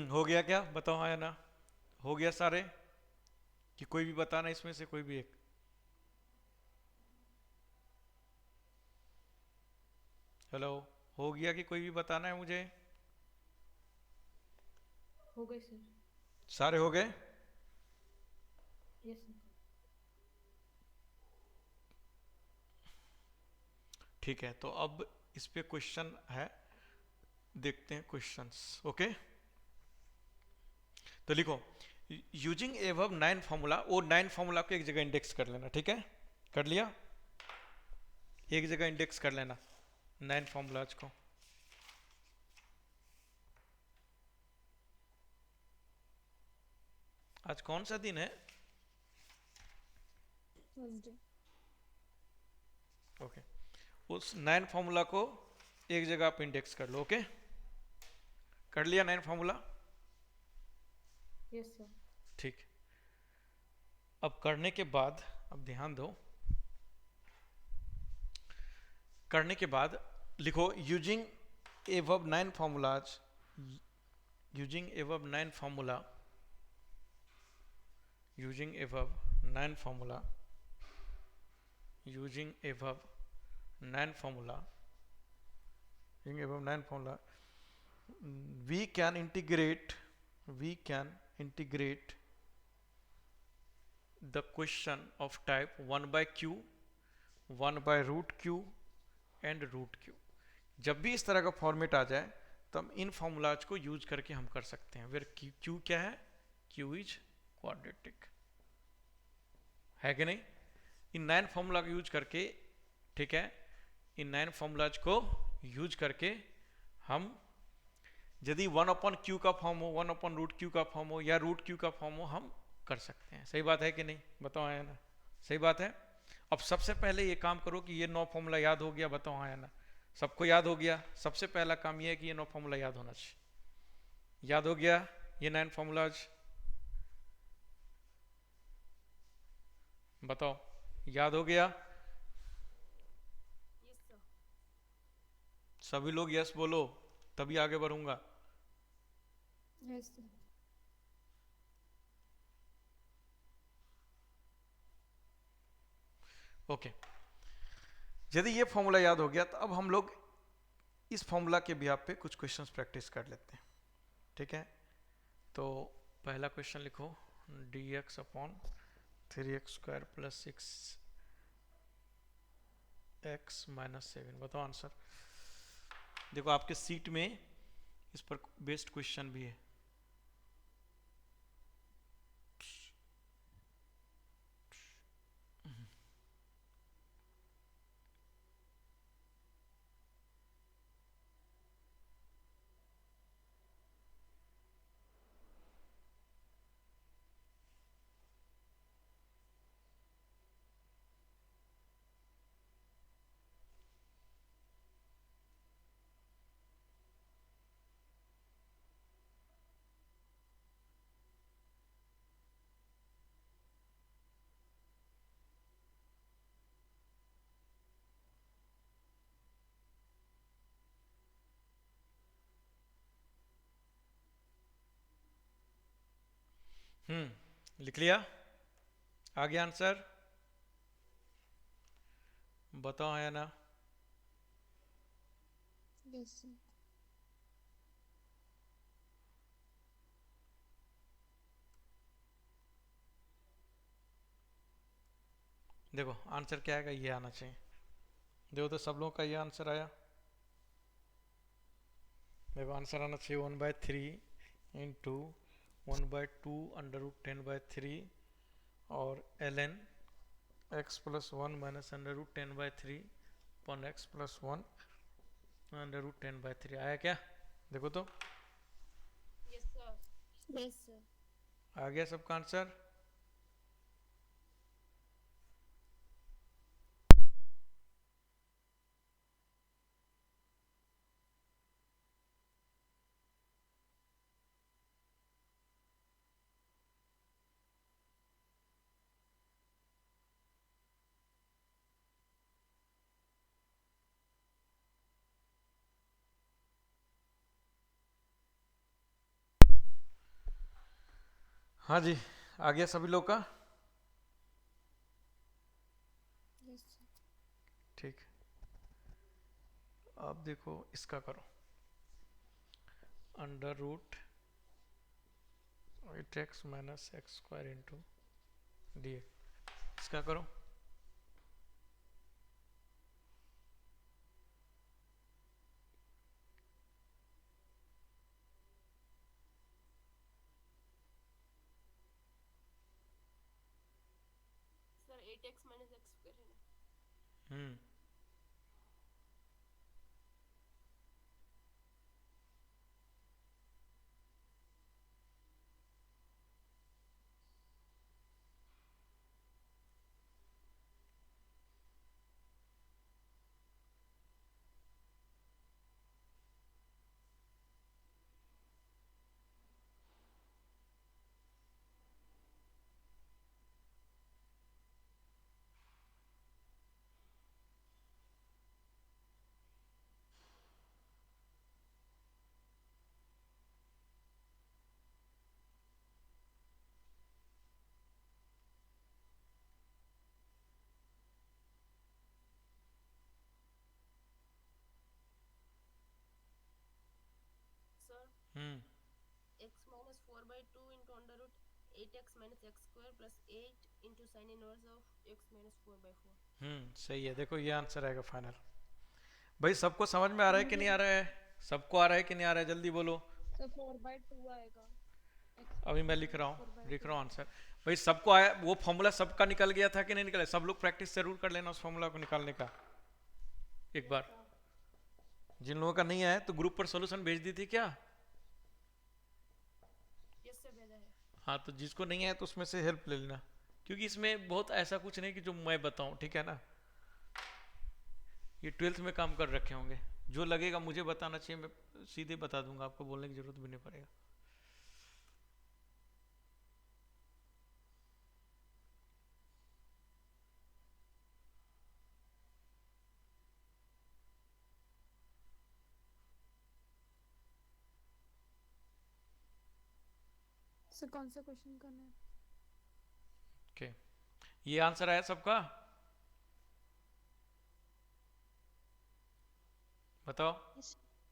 [SPEAKER 1] हो गया क्या, बताओ हाँ या ना? हो गया सारे, कि कोई भी बताना इसमें से, कोई भी एक? हेलो, हो गया कि कोई भी बताना है मुझे?
[SPEAKER 3] हो गए सर।
[SPEAKER 1] सारे हो गए?
[SPEAKER 3] Yes sir.
[SPEAKER 1] ठीक है, तो अब इस पे क्वेश्चन है, देखते हैं क्वेश्चंस। ओके, तो लिखो, यूजिंग एवब 9 फॉर्मूला, वो 9 फॉर्मूला को एक जगह इंडेक्स कर लेना, ठीक है? कर लिया, एक जगह इंडेक्स कर लेना 9 फॉर्मूलाज को। आज कौन सा दिन है?
[SPEAKER 2] थर्सडे।
[SPEAKER 1] ओके, उस 9 फॉर्मूला को एक जगह आप इंडेक्स कर लो। ओके, कर लिया 9 फॉर्मूला?
[SPEAKER 3] Yes sir.
[SPEAKER 1] ठीक, अब करने के बाद, अब ध्यान दो, करने के बाद लिखो, using एवब 9 formulas, using एवब 9 formula, using एवब 9 formula, using एवब 9 formula, using एवब 9 formula, we can integrate the question of type 1 by q, 1 by root q and root q। जब भी इस तरह का फॉर्मेट आ जाए तो हम इन फॉर्मूलाज को यूज करके हम कर सकते हैं। फिर q क्या है? q इज क्वाड्रेटिक, है कि नहीं? इन 9 फॉर्मूला को यूज करके, ठीक है, इन 9 फॉर्मूलाज को यूज करके हम, यदि 1/q का फॉर्म हो, 1/√q का फॉर्म हो, या √q का फॉर्म हो, हम कर सकते हैं। सही बात है कि नहीं? बताओ है ना? सही बात है। अब सबसे पहले ये काम करो कि ये 9 फॉर्मूला याद हो गया, बताओ हाँ या ना? सबको याद हो गया? सबसे पहला काम ये है कि ये 9 फॉर्मूला याद होना चाहिए। याद हो गया ये 9 फॉर्मूलाज? बताओ, याद हो गया?
[SPEAKER 3] Yes sir.
[SPEAKER 1] सभी लोग यस बोलो, तभी आगे बढ़ूंगा।
[SPEAKER 2] Yes sir.
[SPEAKER 1] ओके, यदि ये फॉर्मूला याद हो गया तो अब हम लोग इस फॉर्मूला के बिहाफ पे कुछ क्वेश्चंस प्रैक्टिस कर लेते हैं, ठीक है? तो पहला क्वेश्चन लिखो, dx upon 3x square plus 6x minus 7। बताओ आंसर। देखो आपके सीट में इस पर बेस्ड क्वेश्चन भी है। लिख लिया? आ गया आंसर? बताओ है ना?
[SPEAKER 2] Yes sir.
[SPEAKER 1] देखो आंसर क्या आएगा, ये आना चाहिए। देखो तो सब लोगों का ये आंसर आया। देखो आंसर आना चाहिए 1/3 इंटू 1/2 √10/3 और ln x + 1 - √10/3 अपन x + 1 √10/3 आया क्या? देखो तो
[SPEAKER 3] Yes, sir.
[SPEAKER 2] Yes, sir.
[SPEAKER 1] आ गया सबका आंसर? हाँ जी, आ गया सभी लोग का?
[SPEAKER 2] Yes, sir.
[SPEAKER 1] ठीक, अब देखो इसका करो, √8x - x² इंटू dx, इसका करो।
[SPEAKER 3] Sir, 8x minus x square है ना?
[SPEAKER 1] हम्म
[SPEAKER 3] Sir,
[SPEAKER 1] hmm
[SPEAKER 3] x minus 4/2 into under root 8x minus x square plus 8 into sin inverse of x minus 4/4.
[SPEAKER 1] सही है। देखो ये आंसर आएगा फाइनल। भाई सबको समझ में आ रहा है कि नहीं आ रहा है? सबको आ रहा है कि नहीं आ रहा है? जल्दी बोलो।
[SPEAKER 2] So 4/2 आएगा.
[SPEAKER 1] अभी मैं लिख रहा हूँ आंसर। भाई सबको आया? वो फॉर्मूला सबका निकल गया था कि नहीं निकला? सब लोग प्रैक्टिस जरूर कर लेना उस फॉर्मूला को निकालने का एक बार। जिन लोगों का नहीं आया तो ग्रुप पर सॉल्यूशन भेज दी थी क्या?
[SPEAKER 3] Yes, sir, भेजा है।
[SPEAKER 1] हाँ, तो जिसको नहीं आया तो उसमें से हेल्प ले लेना, क्योंकि इसमें बहुत ऐसा कुछ नहीं कि जो मैं बताऊं, ठीक है ना? ये 12th में काम कर रखे होंगे। जो लगेगा मुझे बताना चाहिए, मैं सीधे बता दूंगा, आपको बोलने की जरूरत भी नहीं पड़ेगा।
[SPEAKER 2] So कौन सा क्वेश्चन करना है?
[SPEAKER 1] ओके, ये आंसर आया सबका? बताओ।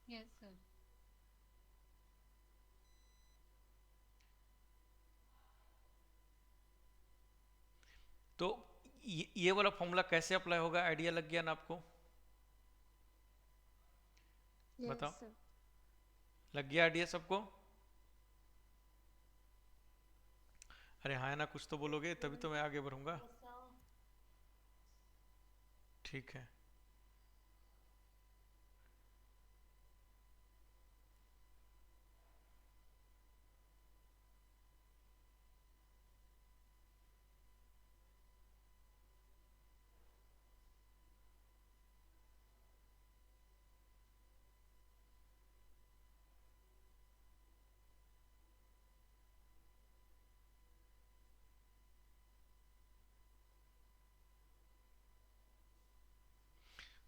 [SPEAKER 5] Yes, sir.
[SPEAKER 1] तो ये वाला फॉर्मूला कैसे अप्लाई होगा, आइडिया लग गया ना आपको?
[SPEAKER 2] Yes,
[SPEAKER 1] बताओ।
[SPEAKER 2] sir.
[SPEAKER 1] लग गया आइडिया सबको? अरे हाँ ना, कुछ तो बोलोगे तभी तो मैं आगे बढ़ूंगा।
[SPEAKER 3] Yes, sir.
[SPEAKER 1] ठीक है,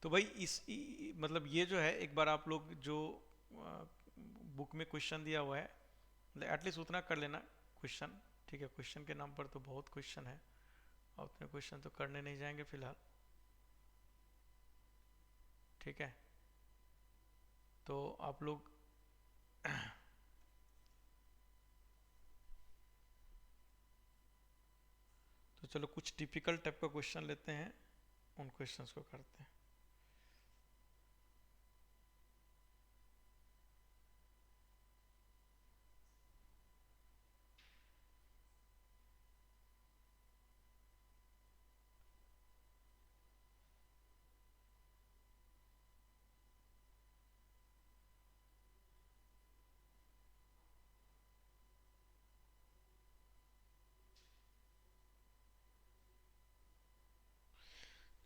[SPEAKER 1] तो भाई मतलब ये जो है, एक बार आप लोग जो बुक में क्वेश्चन दिया हुआ है, मतलब एटलीस्ट उतना कर लेना क्वेश्चन, ठीक है? क्वेश्चन के नाम पर तो बहुत क्वेश्चन है, और उतने क्वेश्चन तो करने नहीं जाएंगे फिलहाल, ठीक है? तो आप लोग तो चलो कुछ टिपिकल टाइप का क्वेश्चन लेते हैं, उन क्वेश्चंस को करते हैं।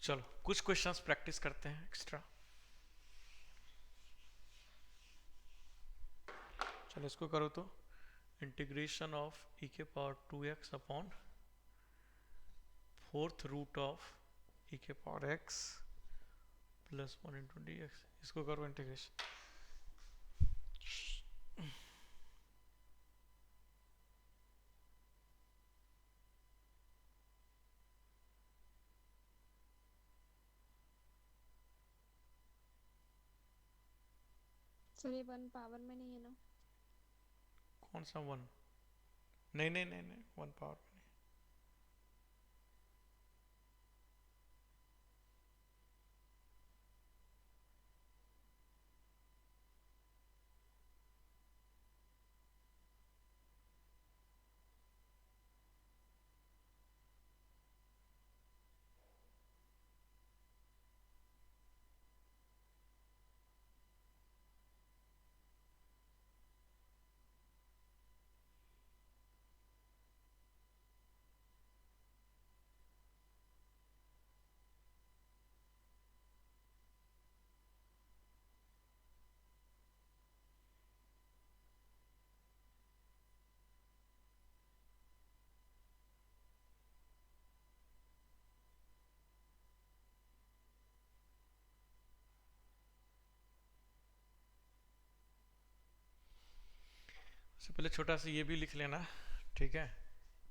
[SPEAKER 1] चलो कुछ क्वेश्चंस प्रैक्टिस करते हैं एक्स्ट्रा। चलो इसको करो तो, इंटीग्रेशन ऑफ ई के power 2x upon fourth root of e के power x plus 1 into d x, इसको करो इंटीग्रेशन।
[SPEAKER 2] सर ये 1 पावर में नहीं है ना?
[SPEAKER 1] कौन सा 1? नहीं नहीं नहीं नहीं, 1 पावर में नहीं। सबसे पहले छोटा सा ये भी लिख लेना, ठीक है,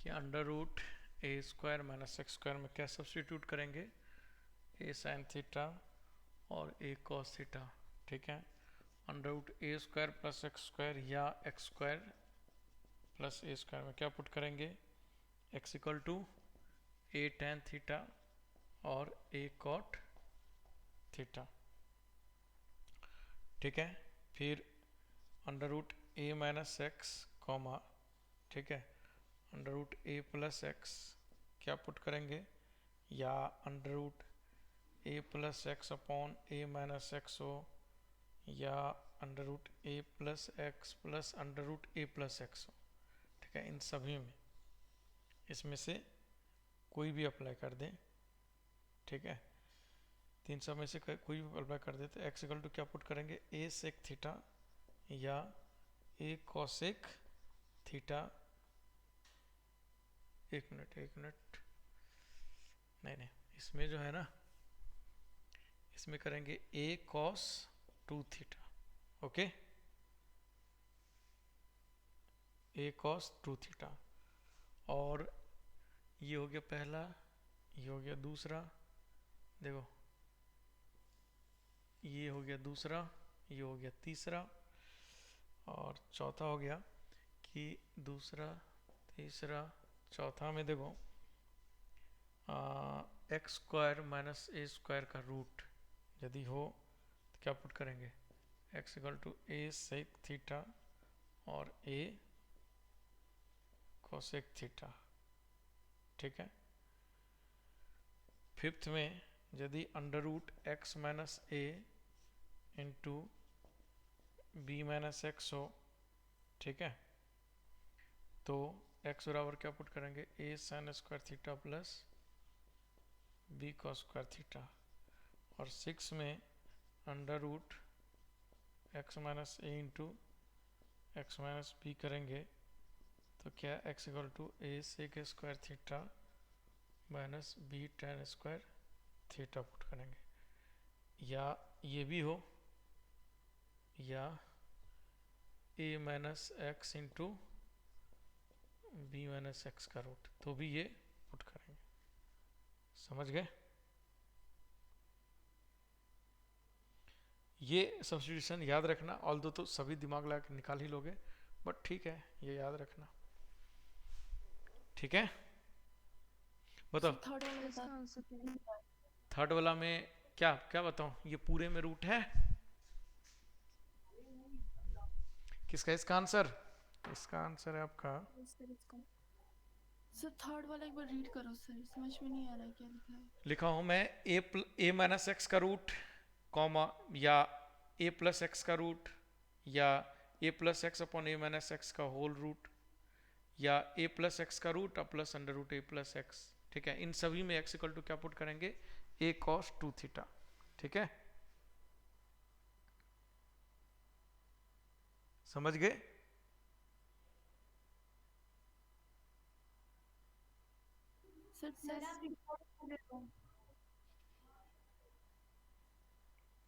[SPEAKER 1] कि under root a square minus x square में क्या सब्स्टिट्यूट करेंगे, ए साइन थीटा और ए कॉस थीटा, ठीक है। Under root a square plus x square या x square plus a square में क्या पुट करेंगे, x equal to a tan theta और ए कॉट थीटा, ठीक है। फिर under root a minus x comma, ठीक है, under root a plus x क्या पुट करेंगे, या under root a plus x upon a minus x हो, या under root a plus x plus under root a plus x हो, ठीक है। इन सभी में इसमें से कोई भी अप्लाई कर दें, ठीक है, तीन सब में से कोई भी अप्लाई कर देते, एक्स इक्वल टू क्या पुट करेंगे, ए सेक थीटा या ए कॉसेक थीटा, एक मिनट नहीं नहीं, इसमें जो है ना, इसमें करेंगे ए कॉस 2 थीटा, ओके, ए कॉस 2 थीटा, और ये हो गया पहला, ये हो गया दूसरा, देखो ये हो गया दूसरा, ये हो गया तीसरा, और चौथा हो गया कि दूसरा तीसरा चौथा में देखो x square minus a square का रूट यदि हो तो क्या पुट करेंगे, x equal to a sec theta और ए कोसेक थीटा, ठीक है। फिफ्थ में यदि under root x minus a into b minus x हो, ठीक है, तो एक्स बराबर क्या पुट करेंगे, a sine square theta plus b cos square theta, और 6 में under root x minus a into x minus B करेंगे तो क्या x equal to a sec square theta minus b tan square theta put करेंगे, या ये भी हो, या a minus x into b minus x का रूट, तो भी ये पुट करेंगे, समझ गए। ये सब्स्टिट्यूशन याद रखना, ऑल्दो तो सभी दिमाग लगा के निकाल ही लोगे, बट ठीक है ये याद रखना, ठीक है। बताओ थर्ड वाला में क्या क्या बताऊं, ये पूरे में रूट है, किसका इसका आंसर, इसका आंसर है आपका,
[SPEAKER 3] सर थर्ड वाला एक बार रीड करो सर, समझ में नहीं आ रहा है क्या लिखा है।
[SPEAKER 1] लिखा हूं मैं ए माइनस एक्स का रूट कॉमा, या ए प्लस एक्स का रूट, या ए plus x upon a minus x का होल रूट, या ए प्लस एक्स का रूट और plus under root a plus x, ठीक है। इन सभी में एक्स इक्वल टू क्या पुट करेंगे, ए कॉस 2 थीटा। ठीक है, समझ गए?
[SPEAKER 2] सर प्लस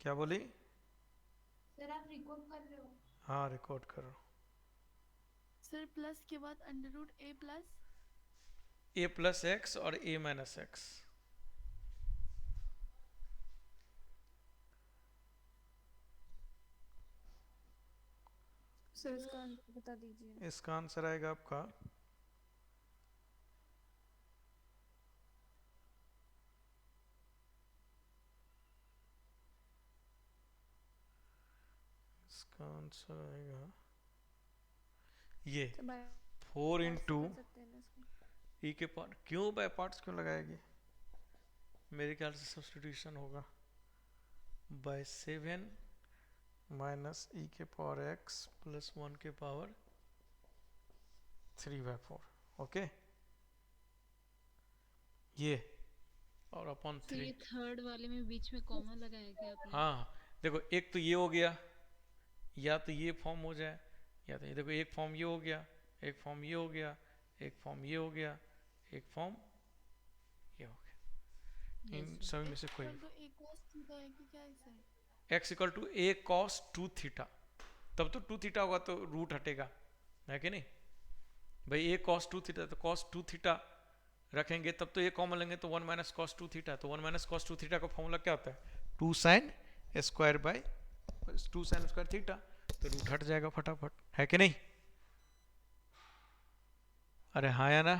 [SPEAKER 1] क्या बोली?
[SPEAKER 2] सर आप रिकॉर्ड कर रहे हो?
[SPEAKER 1] हाँ रिकॉर्ड करो।
[SPEAKER 2] सर प्लस के बाद under root a
[SPEAKER 1] plus x और ए माइनस एक्स।
[SPEAKER 2] सर इसका आंसर बता दीजिए।
[SPEAKER 1] इसका आंसर आएगा आपका इसका आंसर आएगा ये 4 इंटू ई के पावर। क्यों बाय पार्ट्स क्यों लगाएगी? मेरे ख्याल से सब्स्टिट्यूशन होगा। बाय 7 माइनस ई के पावर एक्स प्लस 1 के पावर 3/4। ओके, ये और अपॉन
[SPEAKER 5] तो ये
[SPEAKER 1] 3।
[SPEAKER 5] थर्ड वाले में बीच में कॉमा लगाया गया आपने?
[SPEAKER 1] हाँ देखो, एक तो ये हो गया, या तो ये फॉर्म हो जाए, या तो ये देखो एक फॉर्म ये हो गया, एक फॉर्म ये हो गया, एक फॉर्म ये हो गया, एक फॉर्म ये हो गया। इन
[SPEAKER 5] Yes,
[SPEAKER 1] सभी में से कोई
[SPEAKER 2] तो ए cos थीटा है कि क्या ऐसा है?
[SPEAKER 1] x equal to a cos 2 theta. तब तो 2 थीटा होगा तो रूट हटेगा, है कि नहीं भाई? ए कॉस 2 थीटा तो कॉस 2 थीटा रखेंगे, तब तो ये कॉमन लेंगे तो 1 माइनस कॉस 2 थीटा। तो 1 माइनस कॉस 2 थीटा का फॉर्मूला क्या होता है? 2 sine square by 2 sign square theta. तो रूट हट जाएगा फटाफट, है कि नहीं? अरे हाँ या ना?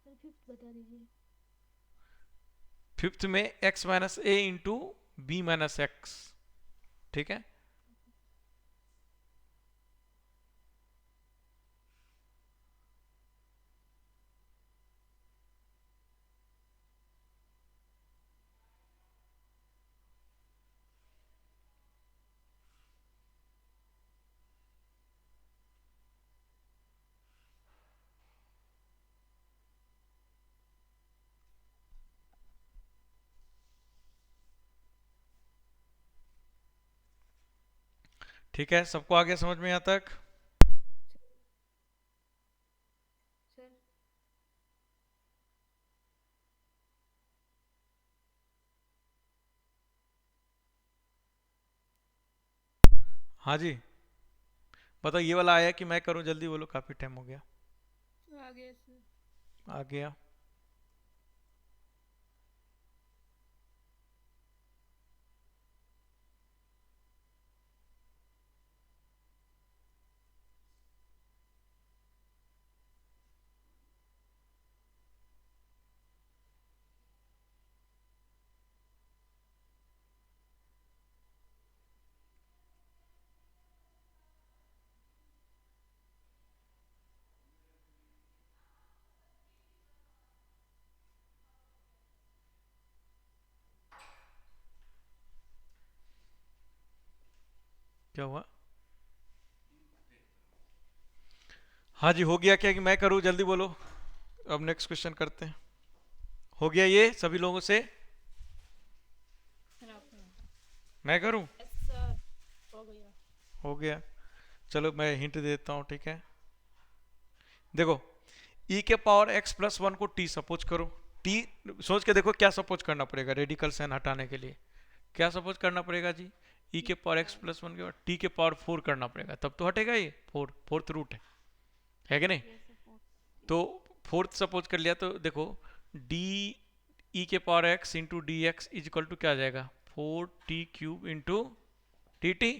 [SPEAKER 2] सर फिफ्थ बता दीजिए।
[SPEAKER 1] फिफ्थ में x minus a into b minus x. ठीक है, ठीक है, सबको आ गया समझ में यहाँ तक?
[SPEAKER 2] सर
[SPEAKER 1] हाँ जी बताओ, ये वाला आया कि मैं करूं? जल्दी बोलो, काफी टाइम हो गया।
[SPEAKER 4] आगे सर।
[SPEAKER 1] आ गया। क्या हुआ? हाँ जी हो गया क्या कि मैं करूं? जल्दी बोलो, अब नेक्स्ट क्वेश्चन करते हैं। हो गया ये सभी लोगों से?
[SPEAKER 5] सर आप
[SPEAKER 1] मैं करूं?
[SPEAKER 3] यस सर, हो गया।
[SPEAKER 1] हो गया, चलो मैं हिंट देता हूं। ठीक है, देखो e के पावर x प्लस 1 को t सपोज करो। t सोच के देखो क्या सपोज करना पड़ेगा रेडिकल साइन हटाने के लिए? क्या सपोज करना पड़ेगा जी? e के पावर x प्लस 1 के बाद t के पावर 4 करना पड़ेगा, तब तो हटेगा ये 4। फोर्थ रूट है कि नहीं? तो फोर्थ सपोज कर लिया तो देखो डी ई के power x into d x is equal to क्या आ जाएगा? 4t cube into t t.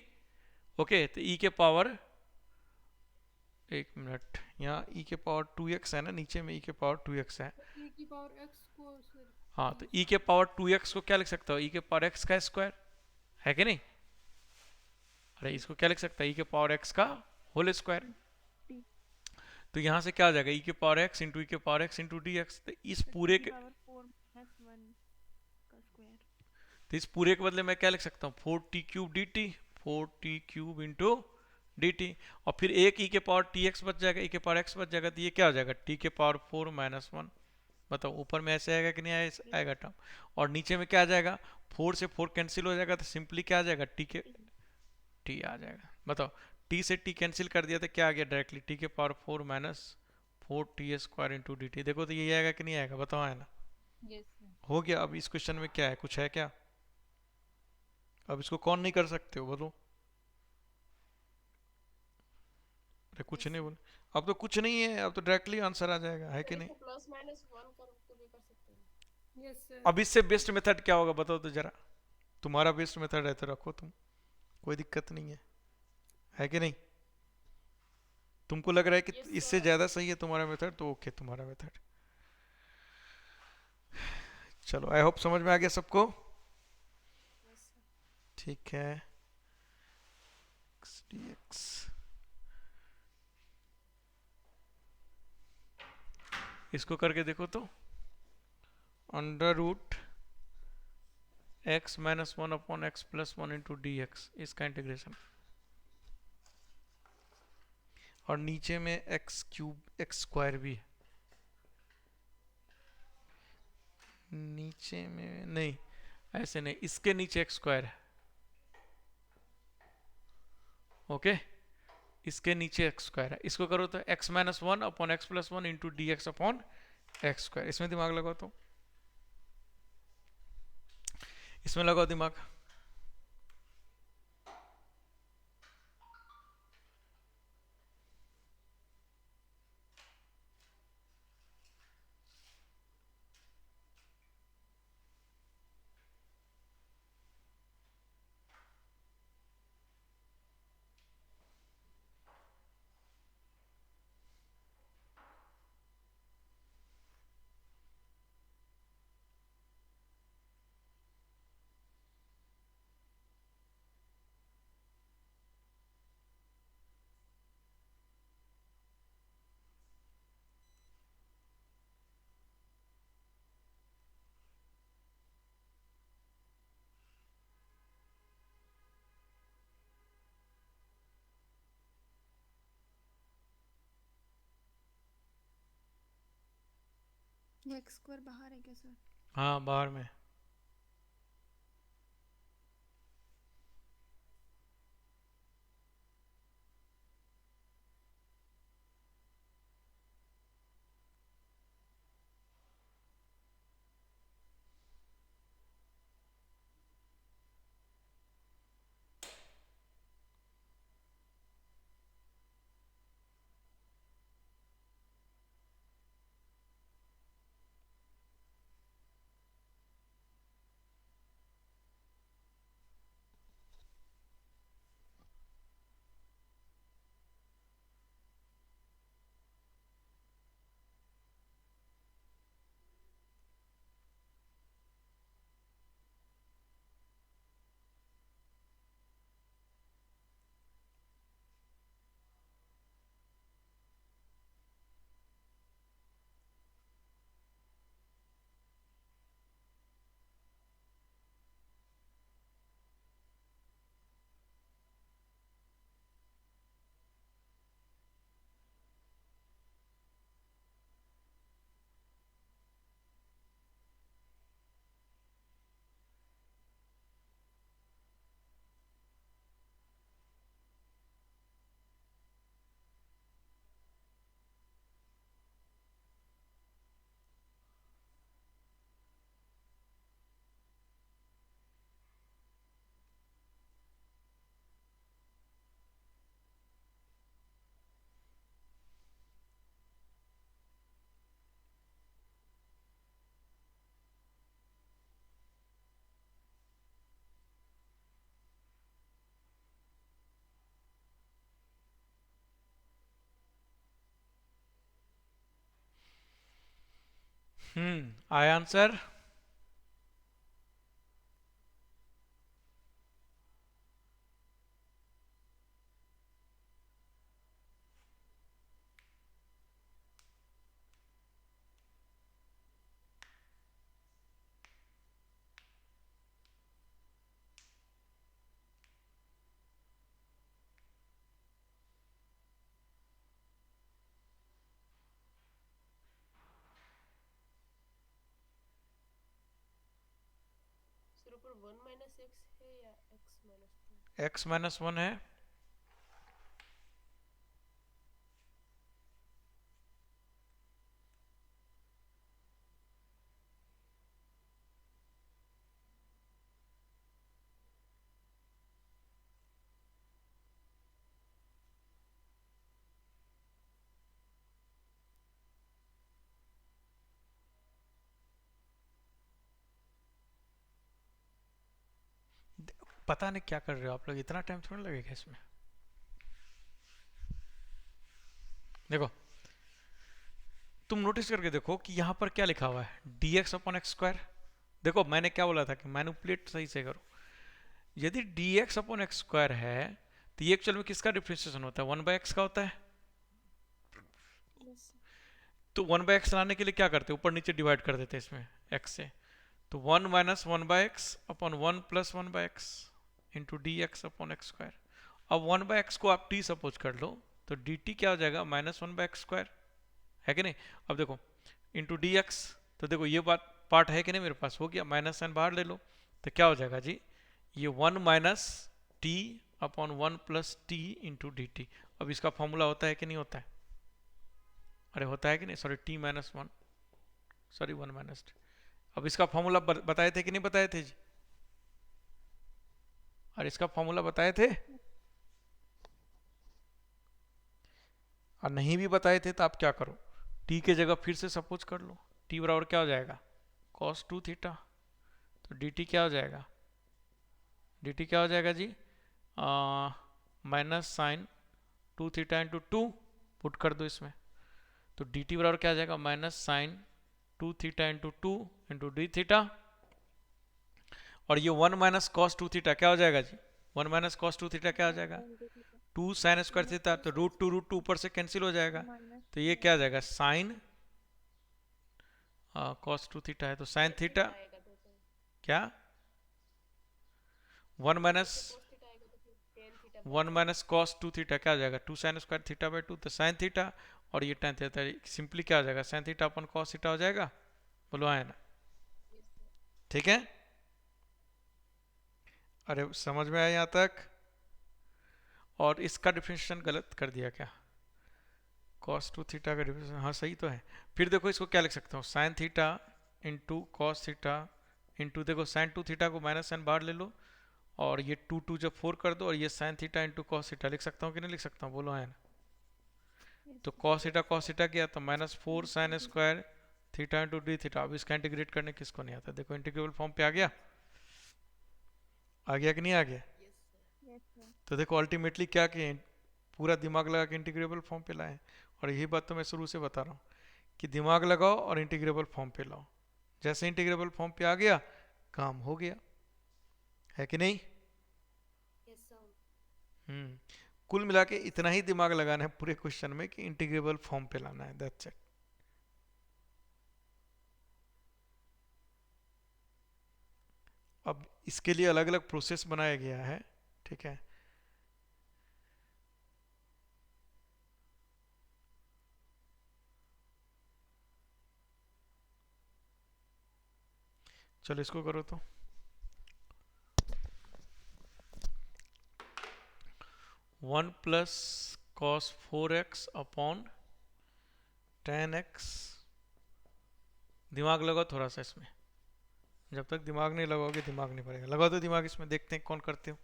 [SPEAKER 1] Okay, तो ई के पावर, एक मिनट, यहाँ ई के पावर 2x है ना, नीचे में ई के पावर 2x है।
[SPEAKER 4] e की पावर x को सर।
[SPEAKER 1] हाँ, तो ई के पावर 2x को क्या लिख सकता हूँ? ई के पावर x का स्क्वायर, है कि नहीं? अरे इसको क्या लिख सकता है? ई के पावर x का होल स्क्वायर। तो यहाँ से क्या आ जाएगा? ई के पावर x इंटू ई के power x into d x. तो इस पूरे के, तो इस पूरे के बदले मैं क्या लिख सकता हूँ? 4t cube D T, 4t cube into D T. और फिर एक ई के पावर टी एक्स बच जाएगा, ई के पावर एक्स बच जाएगा, तो ये क्या हो जाएगा? टी के पावर 4 माइनस 1 बताओ ऊपर में ऐसे आएगा कि नहीं आएगा टर्म, और नीचे में क्या आ जाएगा, 4 से 4 कैंसिल हो जाएगा, तो सिंपली क्या आ जाएगा, टी के टी आ जाएगा। बताओ टी से टी कैंसिल कर दिया तो क्या आ गया डायरेक्टली, टी के power 4 minus 4t² into D T. देखो तो यही आएगा कि नहीं आएगा, बताओ, है ना।
[SPEAKER 5] Yes sir.
[SPEAKER 1] हो गया। अब इस क्वेश्चन में क्या है, कुछ है क्या, अब इसको कौन नहीं कर सकते हो बोलो। अरे कुछ
[SPEAKER 3] यस
[SPEAKER 1] नहीं
[SPEAKER 3] सर।
[SPEAKER 1] बोले, अब तो कुछ नहीं है, अब तो डायरेक्टली आंसर आ जाएगा, है कि नहीं।
[SPEAKER 3] इसको प्लस माइनस वन करके भी कर सकते हैं।
[SPEAKER 4] Yes sir.
[SPEAKER 1] अब इससे बेस्ट मेथड क्या होगा बताओ तो जरा, तुम्हारा बेस्ट मेथड है तो रखो तुम, कोई दिक्कत नहीं है कि नहीं। तुमको लग रहा है कि
[SPEAKER 3] यस
[SPEAKER 1] इससे
[SPEAKER 3] सर।
[SPEAKER 1] ज्यादा सही है तुम्हारा मेथड, तो ओके तुम्हारा मेथड। चलो आई होप समझ में आ गया सबको।
[SPEAKER 3] Yes sir.
[SPEAKER 1] ठीक है, dx इसको करके देखो तो, under root x minus 1/x+1 into d x, इसका इंटीग्रेशन, और नीचे में x³ भी है, नीचे में नहीं, ऐसे नहीं, इसके नीचे x² है, ओके, इसके नीचे x² है, इसको करो तो x-1/x+1 इंटू डी x/x²। इसमें दिमाग लगाओ तो, इसमें लगाओ दिमाग।
[SPEAKER 2] ये एक्स स्क्वायर बाहर है क्या सर?
[SPEAKER 1] हाँ बाहर में। आया आंसर।
[SPEAKER 3] है या x माइनस 2?
[SPEAKER 1] x माइनस 1 है, पता नहीं क्या कर रहे हो आप लोग, इतना टाइम थोड़ा लगेगा इसमें। देखो तुम नोटिस करके देखो कि यहाँ पर क्या लिखा हुआ है, dx अपॉन एक्स स्क्वायर। देखो मैंने क्या बोला था कि मैनिपुलेट सही से करो। यदि dx अपॉन एक्स स्क्वायर है तो ये एक्चुअल में किसका डिफरेंशिएशन होता है, 1/x का होता है।
[SPEAKER 2] Yes.
[SPEAKER 1] तो 1/x लाने के लिए क्या करते हैं, ऊपर नीचे डिवाइड कर देते हैं इसमें x से। तो 1 minus 1/x upon 1 plus 1/x into d x upon x square. अब 1/x को आप t सपोज कर लो तो dt क्या हो जाएगा, -1/x स्क्वायर, है कि नहीं। अब देखो इंटू डी एक्स, तो देखो ये बात पार्ट है कि नहीं मेरे पास, हो गया, माइनस साइन बाहर ले लो तो क्या हो जाएगा जी, ये 1 minus T upon 1 plus T into D T. अब इसका फॉर्मूला होता है कि नहीं होता है, अरे होता है कि नहीं, sorry T minus 1, sorry 1 minus T. अब इसका फॉर्मूला बताए थे कि नहीं बताए थे जी, और इसका फॉर्मूला बताए थे, और नहीं भी बताए थे तो आप क्या करो, टी के जगह फिर से सपोज कर लो, टी बराबर क्या हो जाएगा, cos 2 थीटा। तो डी टी क्या हो जाएगा, डी टी क्या हो जाएगा जी, minus sine 2 theta into 2 put कर दो इसमें। तो डी टी बराबर क्या आ जाएगा, minus sine 2 theta into 2 into d theta. और ये 1 माइनस कॉस 2 थीटा क्या हो जाएगा जी, 1 माइनस कॉस 2 थीटा क्या हो जाएगा, 2 साइन स्क्वायर थीटा। तो रूट टू ऊपर से कैंसिल हो जाएगा, तो ये क्या आ जाएगा, साइन कॉस 2 थीटा है तो साइन थीटा
[SPEAKER 3] आएगा तो
[SPEAKER 1] क्या, 1 माइनस
[SPEAKER 3] cos थीटा आएगा तो फिर tan theta
[SPEAKER 1] 1 minus cos 2 theta क्या आ जाएगा, 2 साइन स्क्वायर थीटा बाई 2 तो साइन थीटा, और ये tan थीटा सिंपली क्या हो जाएगा, साइन थीटा अपन कॉस थीटा हो जाएगा। बोलो है ना, ठीक है। अरे समझ में आया यहाँ तक। और इसका डिफरेंशिएशन गलत कर दिया क्या, कॉस 2 थीटा का डिफरेंशिएशन, हाँ सही तो है। फिर देखो इसको क्या लिख सकता हूँ, sine theta into cos theta into, देखो साइन 2 थीटा को माइनस साइन बाहर ले लो, और ये 2 जब 4 कर दो, और ये sine theta into cos theta लिख सकता हूँ कि नहीं लिख सकता हूँ, बोलो है ना। तो कॉस थीटा किया तो -4 sign square theta into d theta. अब इसका इंटीग्रेट करने किसको नहीं आता, देखो इंटीग्रेबल फॉर्म पे आ गया, आ गया कि नहीं आ गया।
[SPEAKER 2] Yes, sir.
[SPEAKER 1] तो देखो अल्टीमेटली क्या किए, पूरा दिमाग लगा के इंटीग्रेबल फॉर्म पे लाए। और यही बात तो मैं शुरू से बता रहा हूँ कि दिमाग लगाओ और इंटीग्रेबल फॉर्म पे लाओ, जैसे इंटीग्रेबल फॉर्म पे आ गया काम हो गया, है कि नहीं।
[SPEAKER 3] yes sir.
[SPEAKER 1] हम्म, कुल मिला के इतना ही दिमाग लगाना है पूरे क्वेश्चन में कि इंटीग्रेबल फॉर्म पे लाना है, दैट्स इट। अब इसके लिए अलग अलग प्रोसेस बनाया गया है, ठीक है। चलो इसको करो तो, 1 plus cos 4x upon ten x. दिमाग लगाओ थोड़ा सा इसमें, जब तक दिमाग नहीं लगाओगे दिमाग नहीं पड़ेगा। लगाओ तो दिमाग इसमें, देखते हैं कौन करते हो।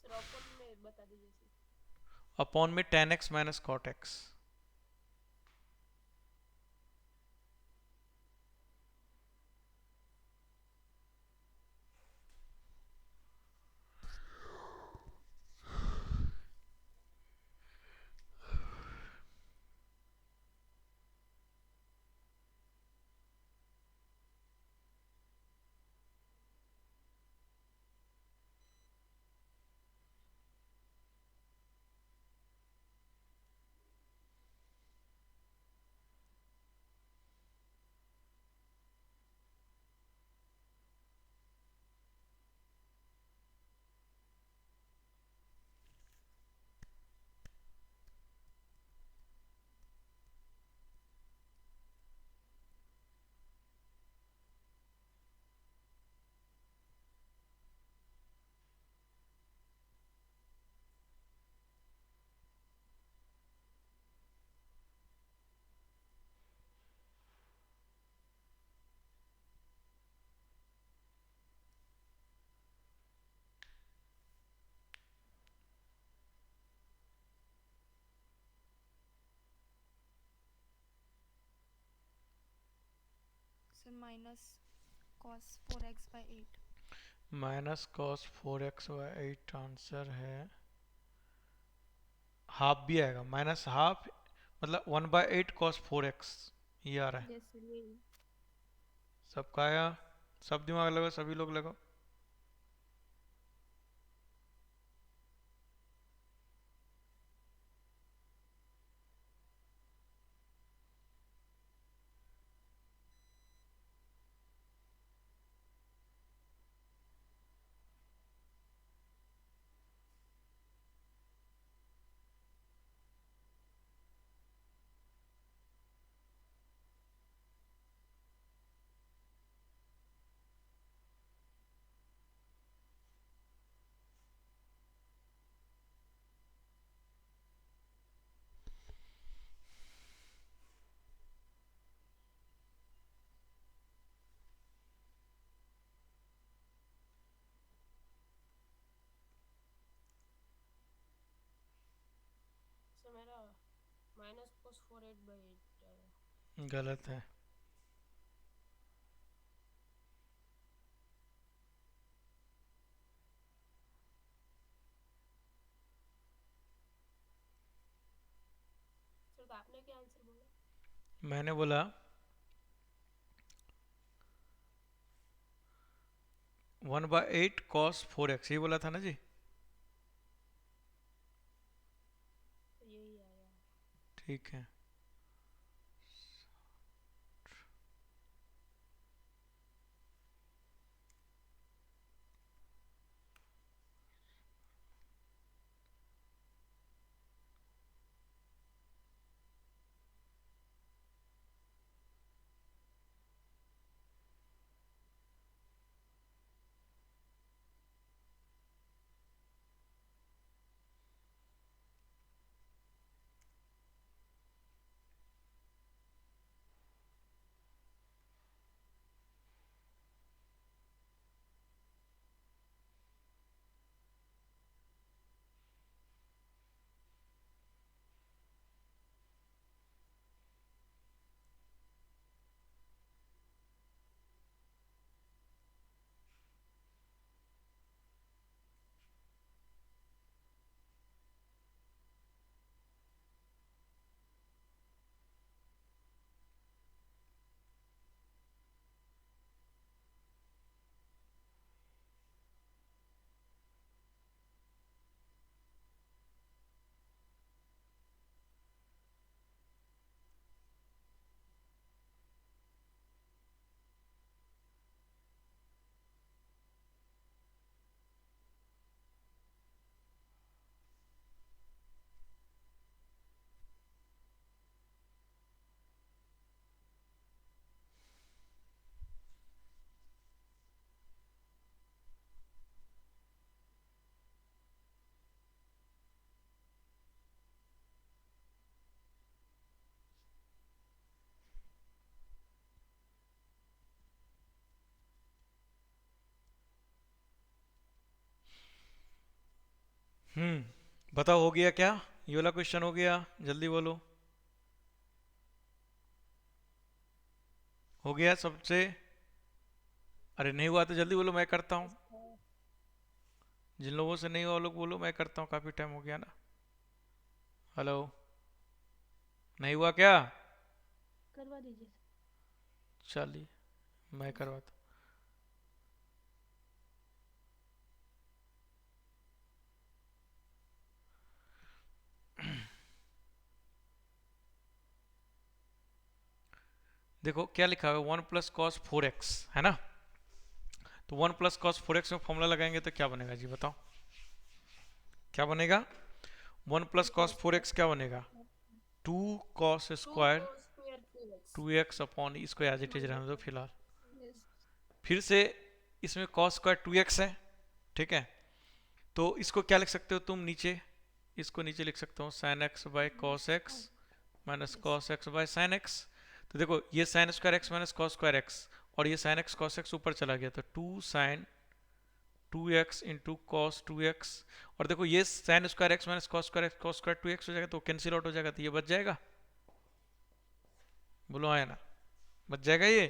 [SPEAKER 3] सर ओपन में बता दीजिए सर।
[SPEAKER 1] अपॉन में tan x minus cot x.
[SPEAKER 2] Sir minus cos 4x by 8.
[SPEAKER 1] Minus cos 4x/8 answer है हाफ भी आएगा, माइनस हाफ मतलब 1/8 cos 4x ये आ रहा है।
[SPEAKER 2] यस सर यही.
[SPEAKER 1] सबका आया, सब दिमाग लगाओ, सभी लोग लगाओ।
[SPEAKER 3] सर मेरा माइनस cos 4/8 आया।
[SPEAKER 1] गलत है।
[SPEAKER 3] सर तो आपने क्या आंसर बोला?
[SPEAKER 1] मैंने बोला 1/8 cos 4x, ये बोला था ना जी।
[SPEAKER 3] तो यही आया।
[SPEAKER 1] ठीक है। बताओ हो गया क्या? ये वाला क्वेश्चन हो गया? जल्दी बोलो। हो गया सबसे? अरे नहीं हुआ तो जल्दी बोलो, मैं करता हूँ। जिन लोगों से नहीं हुआ वो लोग बोलो, मैं करता हूँ, काफी टाइम हो गया ना। हेलो, नहीं हुआ क्या?
[SPEAKER 3] करवा दीजिए।
[SPEAKER 1] चलिए मैं करवाता हूँ। देखो क्या लिखा हुआ है, 1 + cos 4x है ना। तो 1 + cos 4x में फॉर्मूला लगाएंगे तो क्या बनेगा जी बताओ, क्या बनेगा? 1 + cos 4x क्या बनेगा? 2 cos²
[SPEAKER 3] 2 cos² 2x
[SPEAKER 1] 2x/e square, as it is रहने
[SPEAKER 3] माइनस
[SPEAKER 1] दो
[SPEAKER 3] 1।
[SPEAKER 1] फिलहाल।
[SPEAKER 4] यस
[SPEAKER 1] फिर से इसमें cos² 2x है, ठीक है। तो इसको क्या लिख सकते हो तुम नीचे, इसको नीचे लिख सकते हो sin x/cos x minus cos x/sin x। तो देखो ये sin² x minus cos² x, और ये sin x cos x ऊपर चला गया, तो 2 sin 2x into cos 2x। और देखो ये sin² x minus cos² 2x हो जाएगा, तो कैंसिल आउट हो जाएगा, तो ये बच जाएगा। बोलो आया ना, बच जाएगा ये।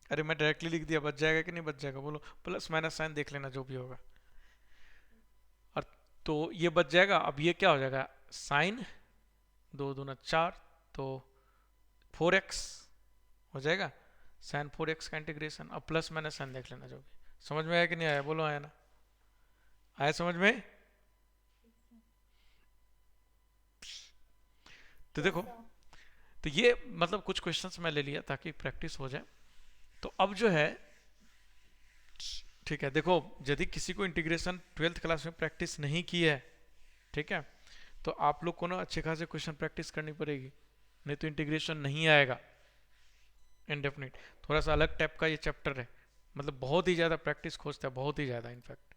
[SPEAKER 1] अरे मैं डायरेक्टली लिख दिया, बच जाएगा कि नहीं बच जाएगा बोलो, प्लस माइनस साइन देख लेना जो भी होगा। और तो ये बच जाएगा। अब ये क्या हो जाएगा, साइन 2 दूना 4, तो 4x हो जाएगा, साइन 4x का इंटीग्रेशन। अब प्लस माइनस साइन देख लेना जो भी। समझ में आया कि नहीं आया बोलो, आया ना, आया समझ में? तो देखो, तो ये मतलब कुछ क्वेश्चंस मैं ले लिया ताकि प्रैक्टिस हो जाए। तो अब जो है, ठीक है, देखो यदि किसी को इंटीग्रेशन 12th क्लास में प्रैक्टिस नहीं की है, ठीक है, तो आप लोग को ना अच्छे खासे क्वेश्चन प्रैक्टिस करनी पड़ेगी, नहीं तो इंटीग्रेशन नहीं आएगा। इंडेफिनिट थोड़ा सा अलग टाइप का ये चैप्टर है, मतलब बहुत ही ज़्यादा प्रैक्टिस खोजता है, बहुत ही ज़्यादा इनफैक्ट।